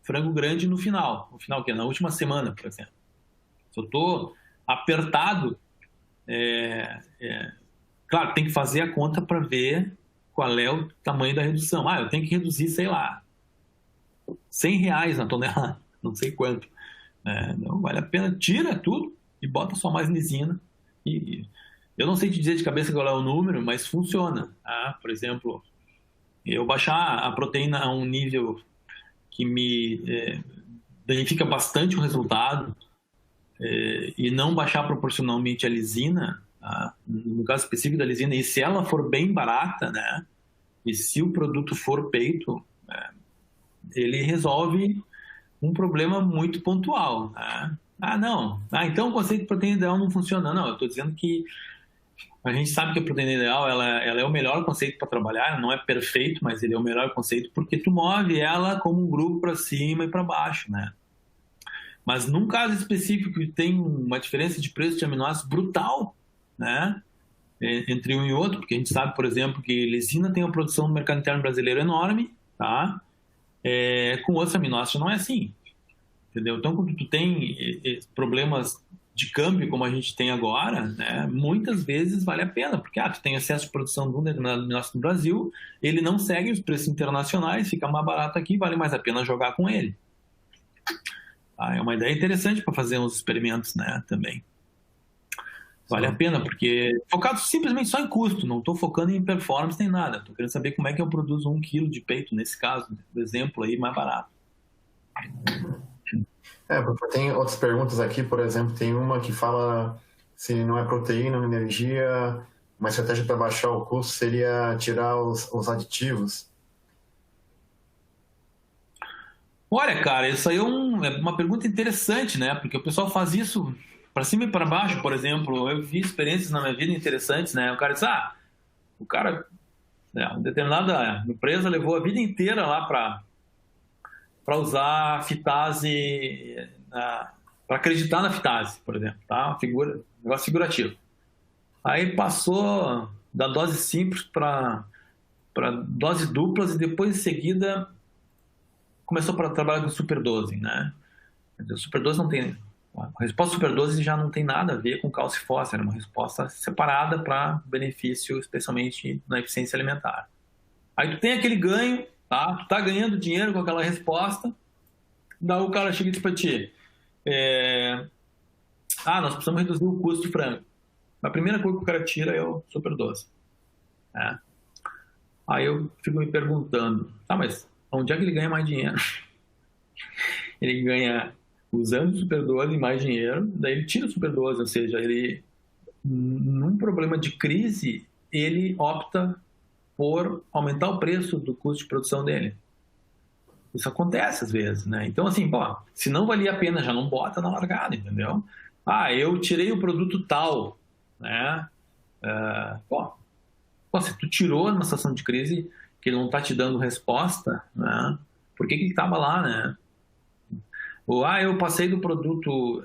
S2: Frango grande no final. No final, que é na última semana, por exemplo. Se eu estou apertado, claro, tem que fazer a conta para ver qual é o tamanho da redução. Eu tenho que reduzir, sei lá, R$ 100 na tonelada, não sei quanto. Não vale a pena, tira tudo e bota só mais lisina. E eu não sei te dizer de cabeça qual é o número, mas funciona. Por exemplo, eu baixar a proteína a um nível que me danifica bastante o resultado e não baixar proporcionalmente a lisina, no caso específico da lisina, e se ela for bem barata, né, e se o produto for peito, ele resolve um problema muito pontual. Né? Não. Então o conceito de proteína ideal não funciona. Não, eu estou dizendo que a gente sabe que a proteína ideal ela é o melhor conceito para trabalhar, não é perfeito, mas ele é o melhor conceito porque tu move ela como um grupo para cima e para baixo, né? Mas num caso específico que tem uma diferença de preço de aminoácidos brutal, né? Entre um e outro, porque a gente sabe, por exemplo, que lisina tem uma produção no mercado interno brasileiro enorme, tá? Com outros aminoácidos não é assim, entendeu? Então, quando tu tem problemas de câmbio, como a gente tem agora, né, muitas vezes vale a pena, porque tu tem excesso de produção de um determinado aminoácido no Brasil, ele não segue os preços internacionais, fica mais barato aqui, vale mais a pena jogar com ele. É uma ideia interessante para fazer uns experimentos, né, também. Vale a pena, porque focado simplesmente só em custo, não estou focando em performance nem nada. Estou querendo saber como é que eu produzo 1 quilo de peito, nesse caso, do exemplo aí, mais barato.
S1: Tem outras perguntas aqui, por exemplo, tem uma que fala se não é proteína, energia, uma estratégia para baixar o custo seria tirar os aditivos.
S2: Olha, cara, isso aí é uma pergunta interessante, né? Porque o pessoal faz isso para cima e para baixo, por exemplo. Eu vi experiências na minha vida interessantes, né? O cara diz, uma determinada empresa levou a vida inteira lá para usar fitase, para acreditar na fitase, por exemplo, tá? Negócio figurativo. Aí passou da dose simples para dose duplas e depois em seguida começou a trabalhar com superdose, né? Superdose não tem... A resposta superdose já não tem nada a ver com cálcio e fósforo, é uma resposta separada para benefício, especialmente na eficiência alimentar. Aí tu tem aquele ganho, tá? Tu tá ganhando dinheiro com aquela resposta, daí o cara chega e diz pra ti, nós precisamos reduzir o custo de frango. A primeira coisa que o cara tira é o superdose. Né? Aí eu fico me perguntando, mas onde é que ele ganha mais dinheiro? Ele ganha usando o superdose mais dinheiro, daí ele tira o superdose, ou seja, ele, num problema de crise, ele opta por aumentar o preço do custo de produção dele. Isso acontece às vezes, né? Então, assim, se não valia a pena, já não bota na largada, entendeu? Eu tirei o produto tal, né? Se tu tirou numa situação de crise que ele não tá te dando resposta, né? Por que ele tava lá, né? Ou, eu passei do produto,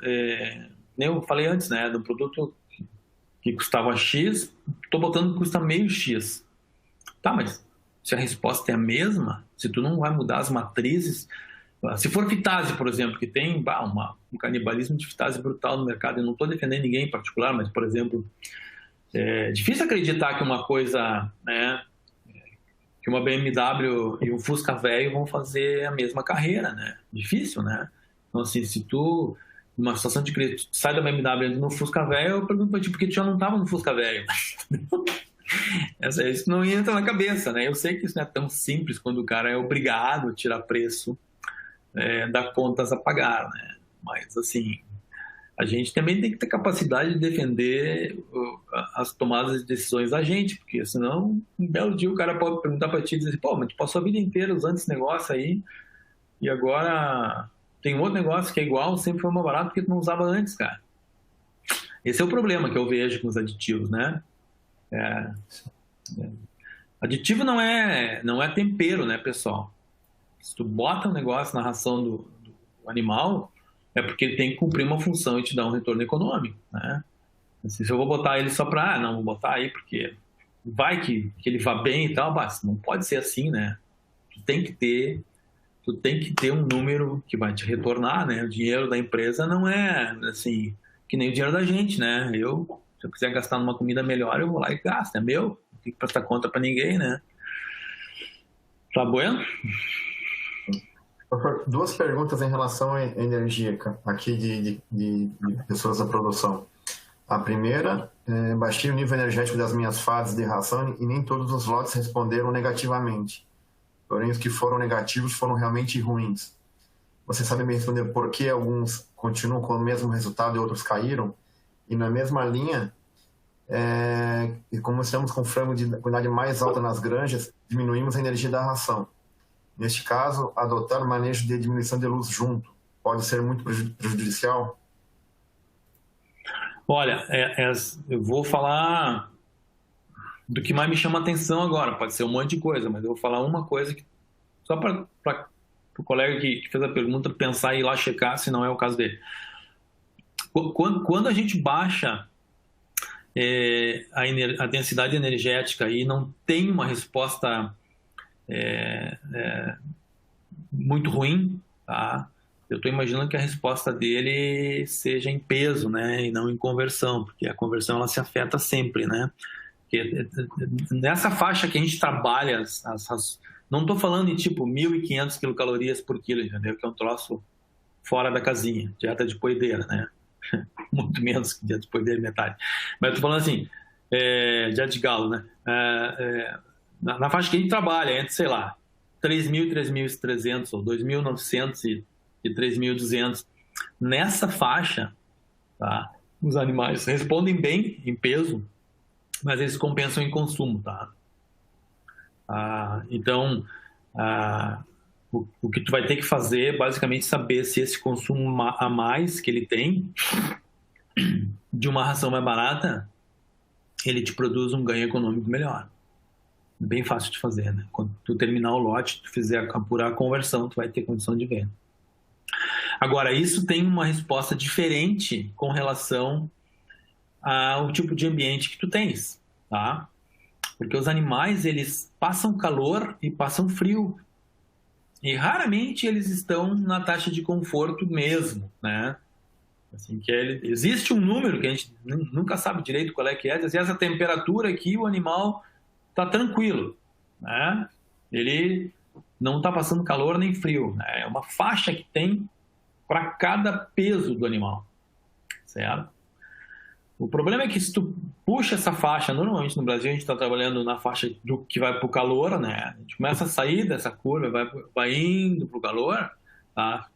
S2: eu falei antes, né? Do produto que custava X, tô botando que custa meio X. Tá, mas se a resposta é a mesma, se tu não vai mudar as matrizes, se for fitase, por exemplo, que tem um canibalismo de fitase brutal no mercado, eu não estou defendendo ninguém em particular, mas, por exemplo, é difícil acreditar que uma coisa, né, que uma BMW e um Fusca velho vão fazer a mesma carreira, né? Difícil, né? Então, assim, se tu, numa situação de crise, sai da BMW no Fusca velho, eu pergunto pra ti, por que tu já não estava no Fusca velho? Isso não entra na cabeça, né? Eu sei que isso não é tão simples quando o cara é obrigado a tirar preço das contas a pagar, né? Mas, assim, a gente também tem que ter capacidade de defender as tomadas de decisões da gente, porque senão, um belo dia o cara pode perguntar pra ti e dizer, mas tu passou a vida inteira usando esse negócio aí e agora tem um outro negócio que é igual, sempre foi mais barato porque tu não usava antes, cara. Esse é o problema que eu vejo com os aditivos, né? Aditivo não é tempero, né, pessoal? Se tu bota um negócio na ração do animal, é porque ele tem que cumprir uma função e te dar um retorno econômico, né? Assim, se eu vou botar ele só para, não, vou botar aí porque vai que ele vá bem e tal, mas não pode ser assim, né? Tu tem que ter um número que vai te retornar, né? O dinheiro da empresa não é, assim, que nem o dinheiro da gente, né? Se eu quiser gastar numa comida melhor, eu vou lá e gasto, é meu, não tem que prestar conta para ninguém, né? Tá bueno?
S1: Doutor, duas perguntas em relação à energia aqui de pessoas da produção. A primeira, baixei o nível energético das minhas fases de ração e nem todos os lotes responderam negativamente. Porém, os que foram negativos foram realmente ruins. Você sabe me responder por que alguns continuam com o mesmo resultado e outros caíram? E na mesma linha, e como estamos com frango de qualidade mais alta nas granjas, diminuímos a energia da ração. Neste caso, adotar o manejo de diminuição de luz junto pode ser muito prejudicial?
S2: Olha, eu vou falar do que mais me chama a atenção agora. Pode ser um monte de coisa, mas eu vou falar uma coisa que, só para o colega que fez a pergunta pensar e ir lá checar se não é o caso dele. Quando a gente baixa a densidade energética e não tem uma resposta muito ruim, tá? Eu estou imaginando que a resposta dele seja em peso, né, e não em conversão, porque a conversão ela se afeta sempre, né? Porque nessa faixa que a gente trabalha, não estou falando em tipo 1.500 quilocalorias por quilo, entendeu? Que é um troço fora da casinha, dieta de poideira, né? Muito menos que dieta de poideira, metade. Mas eu estou falando assim, dieta de galo, né? Na faixa que a gente trabalha, entre, sei lá, 3.000 e 3.300, ou 2.900 e 3.200. Nessa faixa, tá? Os animais respondem bem em peso, mas eles compensam em consumo, tá? Então, o que tu vai ter que fazer é basicamente saber se esse consumo a mais que ele tem de uma ração mais barata, ele te produz um ganho econômico melhor. Bem fácil de fazer, né? Quando tu terminar o lote, tu fizer apurar a conversão, tu vai ter condição de venda. Agora, isso tem uma resposta diferente com relação ao tipo de ambiente que tu tens, tá? Porque os animais, eles passam calor e passam frio. E raramente eles estão na taxa de conforto mesmo, né? Assim, existe um número que a gente nunca sabe direito qual é que é, dizer, essa temperatura aqui, o animal está tranquilo, né? Ele não está passando calor nem frio, né? É uma faixa que tem para cada peso do animal, certo? O problema é que se tu puxa essa faixa, normalmente no Brasil a gente está trabalhando na faixa do que vai para o calor, né? A gente começa a sair dessa curva, vai indo para o calor, tá?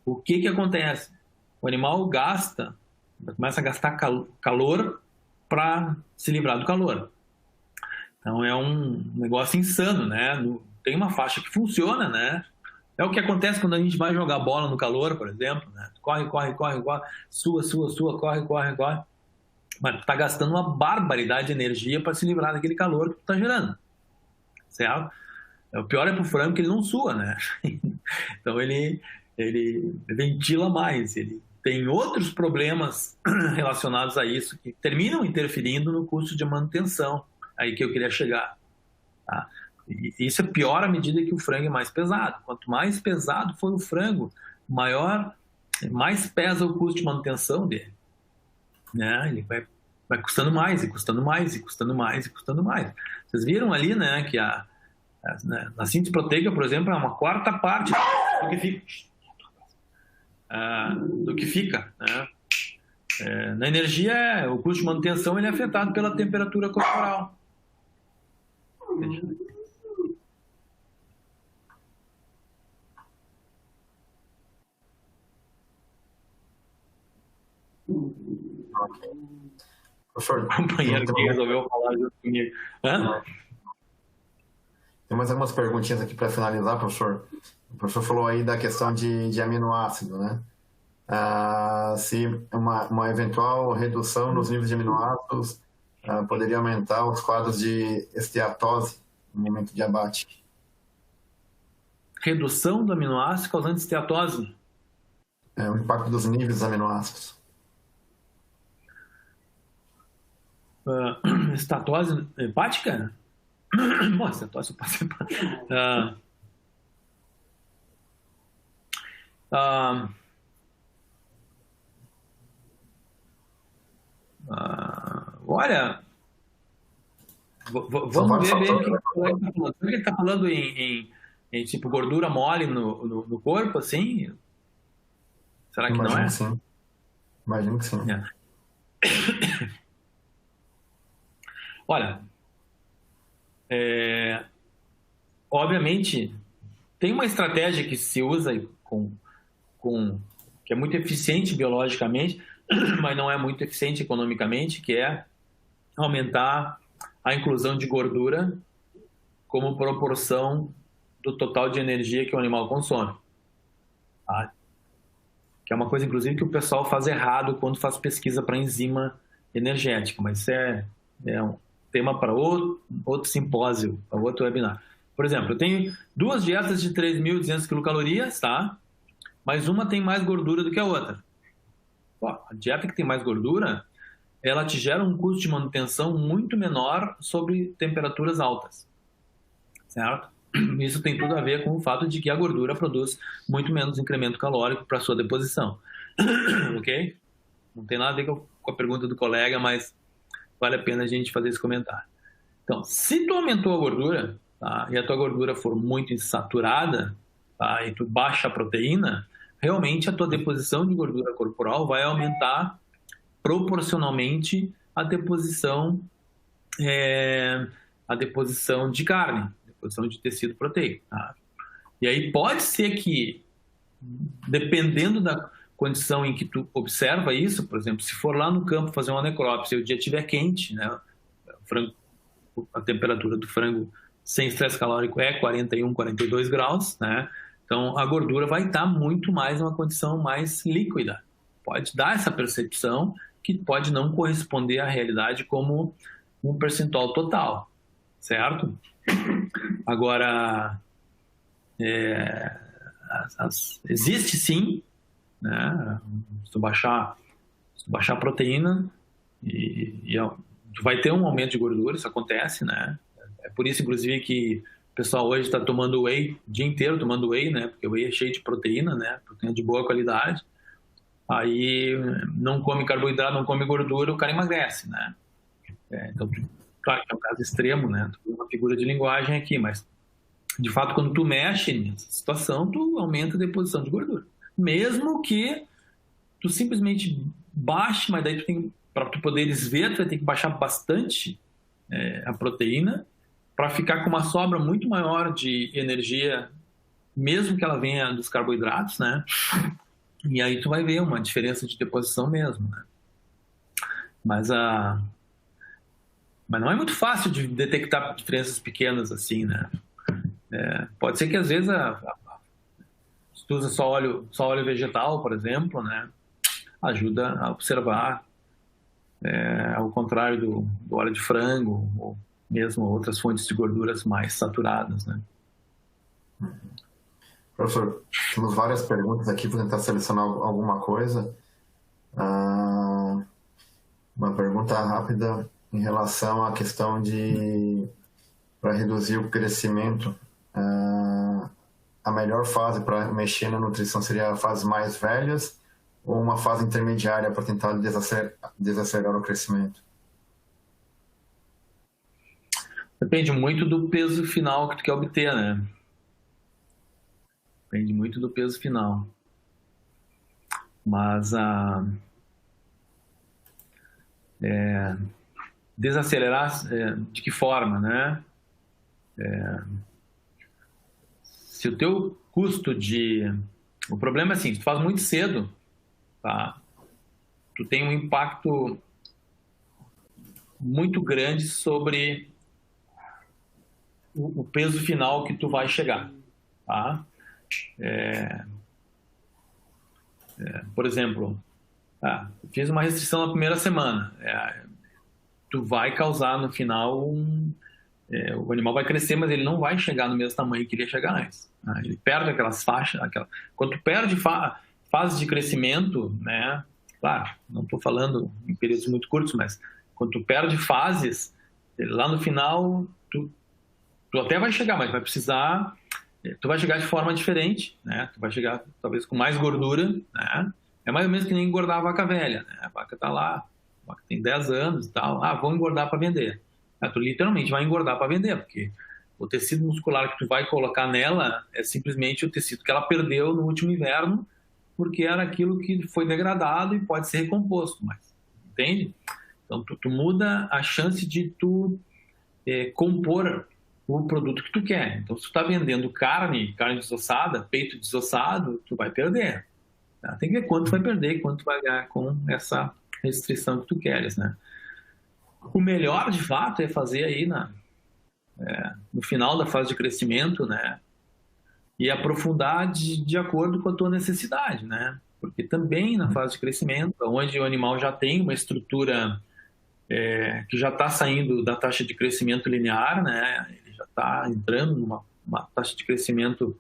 S2: O que acontece? O animal começa a gastar calor para se livrar do calor. Então é um negócio insano, né? Tem uma faixa que funciona, né? É o que acontece quando a gente vai jogar bola no calor, por exemplo, né? Corre, sua, corre. Mas tu tá gastando uma barbaridade de energia para se livrar daquele calor que tu tá gerando, certo? O pior é pro frango que ele não sua, né? Então ele ventila mais, ele tem outros problemas relacionados a isso que terminam interferindo no custo de manutenção, aí que eu queria chegar, tá? E isso é pior à medida que o frango é mais pesado. Quanto mais pesado for o frango, mais pesa o custo de manutenção dele, né? Ele vai custando mais, e custando mais, e custando mais, e custando mais. Vocês viram ali, né, que na síntese proteica, por exemplo, é uma quarta parte do que fica, né? Na energia, o custo de manutenção ele é afetado pela temperatura corporal.
S1: Ok. Professor,
S2: O companheiro que resolveu falar junto comigo.
S1: Tem mais algumas perguntinhas aqui para finalizar, professor. O professor falou aí da questão de aminoácido, né? Se uma eventual redução nos níveis de aminoácidos poderia aumentar os quadros de esteatose no momento de abate.
S2: Redução do aminoácido causando esteatose?
S1: O impacto dos níveis dos aminoácidos.
S2: Estatose hepática? Nossa, estatose hepática. Olha, vamos ver bem o que ele está falando. Ele está falando em E, tipo, gordura mole no corpo, assim? Será que não
S1: Imagino
S2: é?
S1: que sim. Imagino que sim.
S2: É. Olha, obviamente, tem uma estratégia que se usa que é muito eficiente biologicamente, mas não é muito eficiente economicamente, que é aumentar a inclusão de gordura como proporção do total de energia que o animal consome. Tá? Que é uma coisa, inclusive, que o pessoal faz errado quando faz pesquisa para enzima energética, mas isso é um tema para outro simpósio, para outro webinar. Por exemplo, eu tenho duas dietas de 3.200 quilocalorias, tá? Mas uma tem mais gordura do que a outra. Pô, a dieta que tem mais gordura, ela te gera um custo de manutenção muito menor sobre temperaturas altas, certo? Isso tem tudo a ver com o fato de que a gordura produz muito menos incremento calórico para sua deposição, ok? Não tem nada a ver com a pergunta do colega, mas vale a pena a gente fazer esse comentário. Então, se tu aumentou a gordura, tá, e a tua gordura for muito insaturada, tá, e tu baixa a proteína, realmente a tua deposição de gordura corporal vai aumentar proporcionalmente a deposição de carne, deposição de tecido proteico. Tá? E aí pode ser que, dependendo da condição em que tu observa isso, por exemplo, se for lá no campo fazer uma necrópsia e o dia estiver quente, né, a temperatura do frango sem estresse calórico é 41, 42 graus, né? Então a gordura vai estar muito mais numa condição mais líquida. Pode dar essa percepção que pode não corresponder à realidade como um percentual total, certo? Agora, existe sim, né? Se tu baixar a proteína tu vai ter um aumento de gordura, isso acontece, né? É por isso, inclusive, que o pessoal hoje está tomando whey, o dia inteiro tomando whey, né? Porque o whey é cheio de proteína, né? Proteína de boa qualidade. Aí não come carboidrato, não come gordura, o cara emagrece, né? Então, claro que é um caso extremo, né? Tu uma figura de linguagem aqui, mas de fato, quando tu mexe nessa situação, tu aumenta a deposição de gordura. Mesmo que tu simplesmente baixe, mas daí tu tem, para tu poderes ver, tu vai ter que baixar bastante a proteína para ficar com uma sobra muito maior de energia, mesmo que ela venha dos carboidratos, né? E aí tu vai ver uma diferença de deposição mesmo, né? Mas não é muito fácil de detectar diferenças pequenas assim, né? Pode ser que às vezes se tu usa só óleo vegetal, por exemplo, né? Ajuda a observar, ao contrário do óleo de frango ou mesmo outras fontes de gorduras mais saturadas, né?
S1: Professor, temos várias perguntas aqui, vou tentar selecionar alguma coisa. Uma pergunta rápida em relação à questão para reduzir o crescimento. A melhor fase para mexer na nutrição seria fases mais velhas ou uma fase intermediária para tentar desacelerar o crescimento?
S2: Depende muito do peso final que tu quer obter, né? Depende muito do peso final. Mas desacelerar de que forma, né? Se o teu custo o problema é assim, se tu faz muito cedo, tá? Tu tem um impacto muito grande sobre o peso final que tu vai chegar, tá? Por exemplo, fiz uma restrição na primeira semana, tu vai causar no final o animal vai crescer, mas ele não vai chegar no mesmo tamanho que ele ia chegar antes. Ele perde aquelas faixas, quando tu perde fases de crescimento, né? Claro, não estou falando em períodos muito curtos, mas quando tu perde fases, lá no final tu até vai chegar, mas vai precisar, tu vai chegar de forma diferente, né? Tu vai chegar talvez com mais gordura, né? É mais ou menos que nem engordar a vaca velha, né? A vaca tá lá, a vaca tem 10 anos e tal, vou engordar para vender. Tu literalmente vai engordar para vender, porque O tecido muscular que tu vai colocar nela é simplesmente o tecido que ela perdeu no último inverno, porque era aquilo que foi degradado e pode ser recomposto, mas entende? Então tu muda a chance de tu compor o produto que tu quer. Então se tu está vendendo carne desossada, peito desossado, tu vai perder. Tá? Tem que ver quanto tu vai perder e quanto tu vai ganhar com essa restrição que tu queres, né? O melhor, de fato, é fazer aí no final da fase de crescimento, né? E aprofundar de acordo com a tua necessidade, né? Porque também na fase de crescimento, onde o animal já tem uma estrutura que já está saindo da taxa de crescimento linear, né? Ele já está entrando numa taxa de crescimento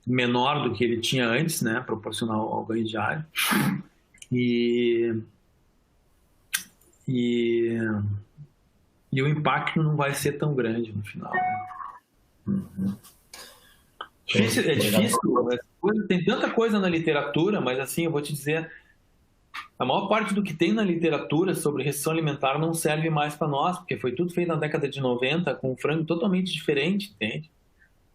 S2: menor do que ele tinha antes, né? Proporcional ao ganho diário. E o impacto não vai ser tão grande no final, né? É difícil, tem tanta coisa na literatura, mas assim, eu vou te dizer, a maior parte do que tem na literatura sobre restrição alimentar não serve mais para nós, porque foi tudo feito na década de 90 com um frango totalmente diferente, entende?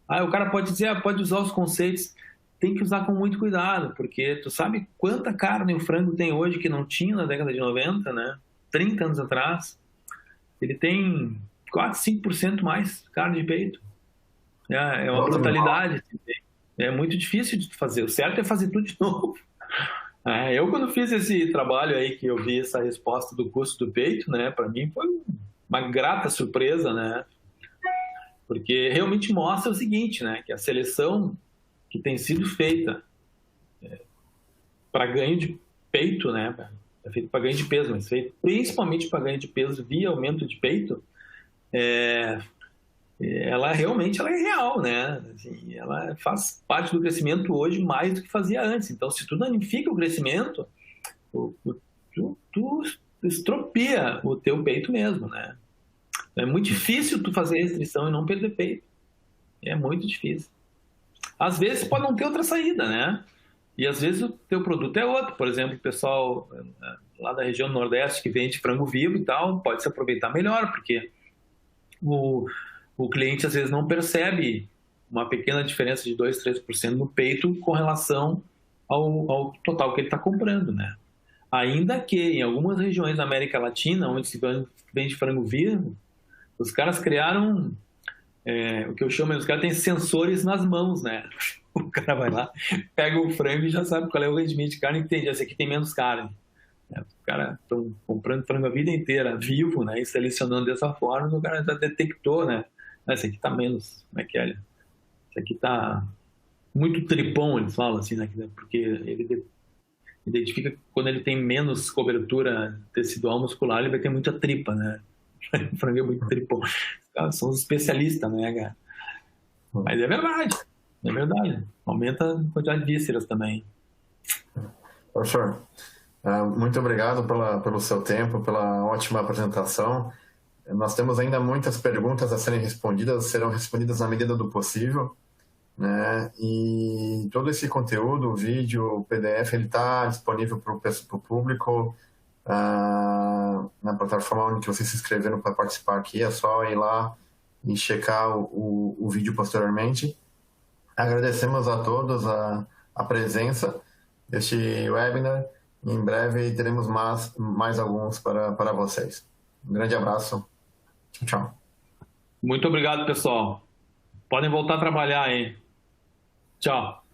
S2: Aí o cara pode dizer, pode usar os conceitos, tem que usar com muito cuidado, porque tu sabe quanta carne o frango tem hoje que não tinha na década de 90, né? 30 anos atrás, ele tem 4, 5% mais carne de peito. É uma brutalidade. É muito difícil de fazer. O certo é fazer tudo de novo. Eu, quando fiz esse trabalho aí, que eu vi essa resposta do custo do peito, né? Para mim foi uma grata surpresa, né? Porque realmente mostra o seguinte, né? Que a seleção que tem sido feita para ganho de peito, né? É feito para ganho de peso, mas feito principalmente para ganho de peso via aumento de peito, ela realmente é real, né? Assim, ela faz parte do crescimento hoje mais do que fazia antes. Então, se tu danifica o crescimento, tu estropia o teu peito mesmo, né? É muito difícil tu fazer restrição e não perder peito. É muito difícil. Às vezes pode não ter outra saída, né? E às vezes o teu produto é outro. Por exemplo, o pessoal lá da região Nordeste que vende frango vivo e tal, pode se aproveitar melhor, porque o cliente às vezes não percebe uma pequena diferença de 2, 3% no peito com relação ao total que ele está comprando, né? Ainda que em algumas regiões da América Latina, onde se vende frango vivo, os caras criaram o que eu chamo, os caras têm sensores nas mãos, né? O cara vai lá, pega o frango e já sabe qual é o rendimento de carne que tem. Esse aqui tem menos carne. Os caras estão comprando frango a vida inteira, vivo, né? E selecionando dessa forma, o cara já detectou, né? Esse aqui tá menos, como é que é? Esse aqui tá muito tripão, eles falam assim, né? Porque ele identifica que quando ele tem menos cobertura tecidual muscular, ele vai ter muita tripa, né? O frango é muito tripão. Os caras são os especialistas, né, cara? Mas é verdade. É verdade. Aumenta a quantidade de vísceras também.
S1: Professor, muito obrigado pelo seu tempo, pela ótima apresentação. Nós temos ainda muitas perguntas a serem respondidas, serão respondidas na medida do possível, né? E todo esse conteúdo, o vídeo, o PDF, ele está disponível para o público na plataforma onde vocês se inscreveram para participar aqui. É só ir lá e checar o vídeo posteriormente. Agradecemos a todos a presença deste webinar. Em breve teremos mais alguns para vocês. Um grande abraço. Tchau.
S2: Muito obrigado, pessoal. Podem voltar a trabalhar aí. Tchau.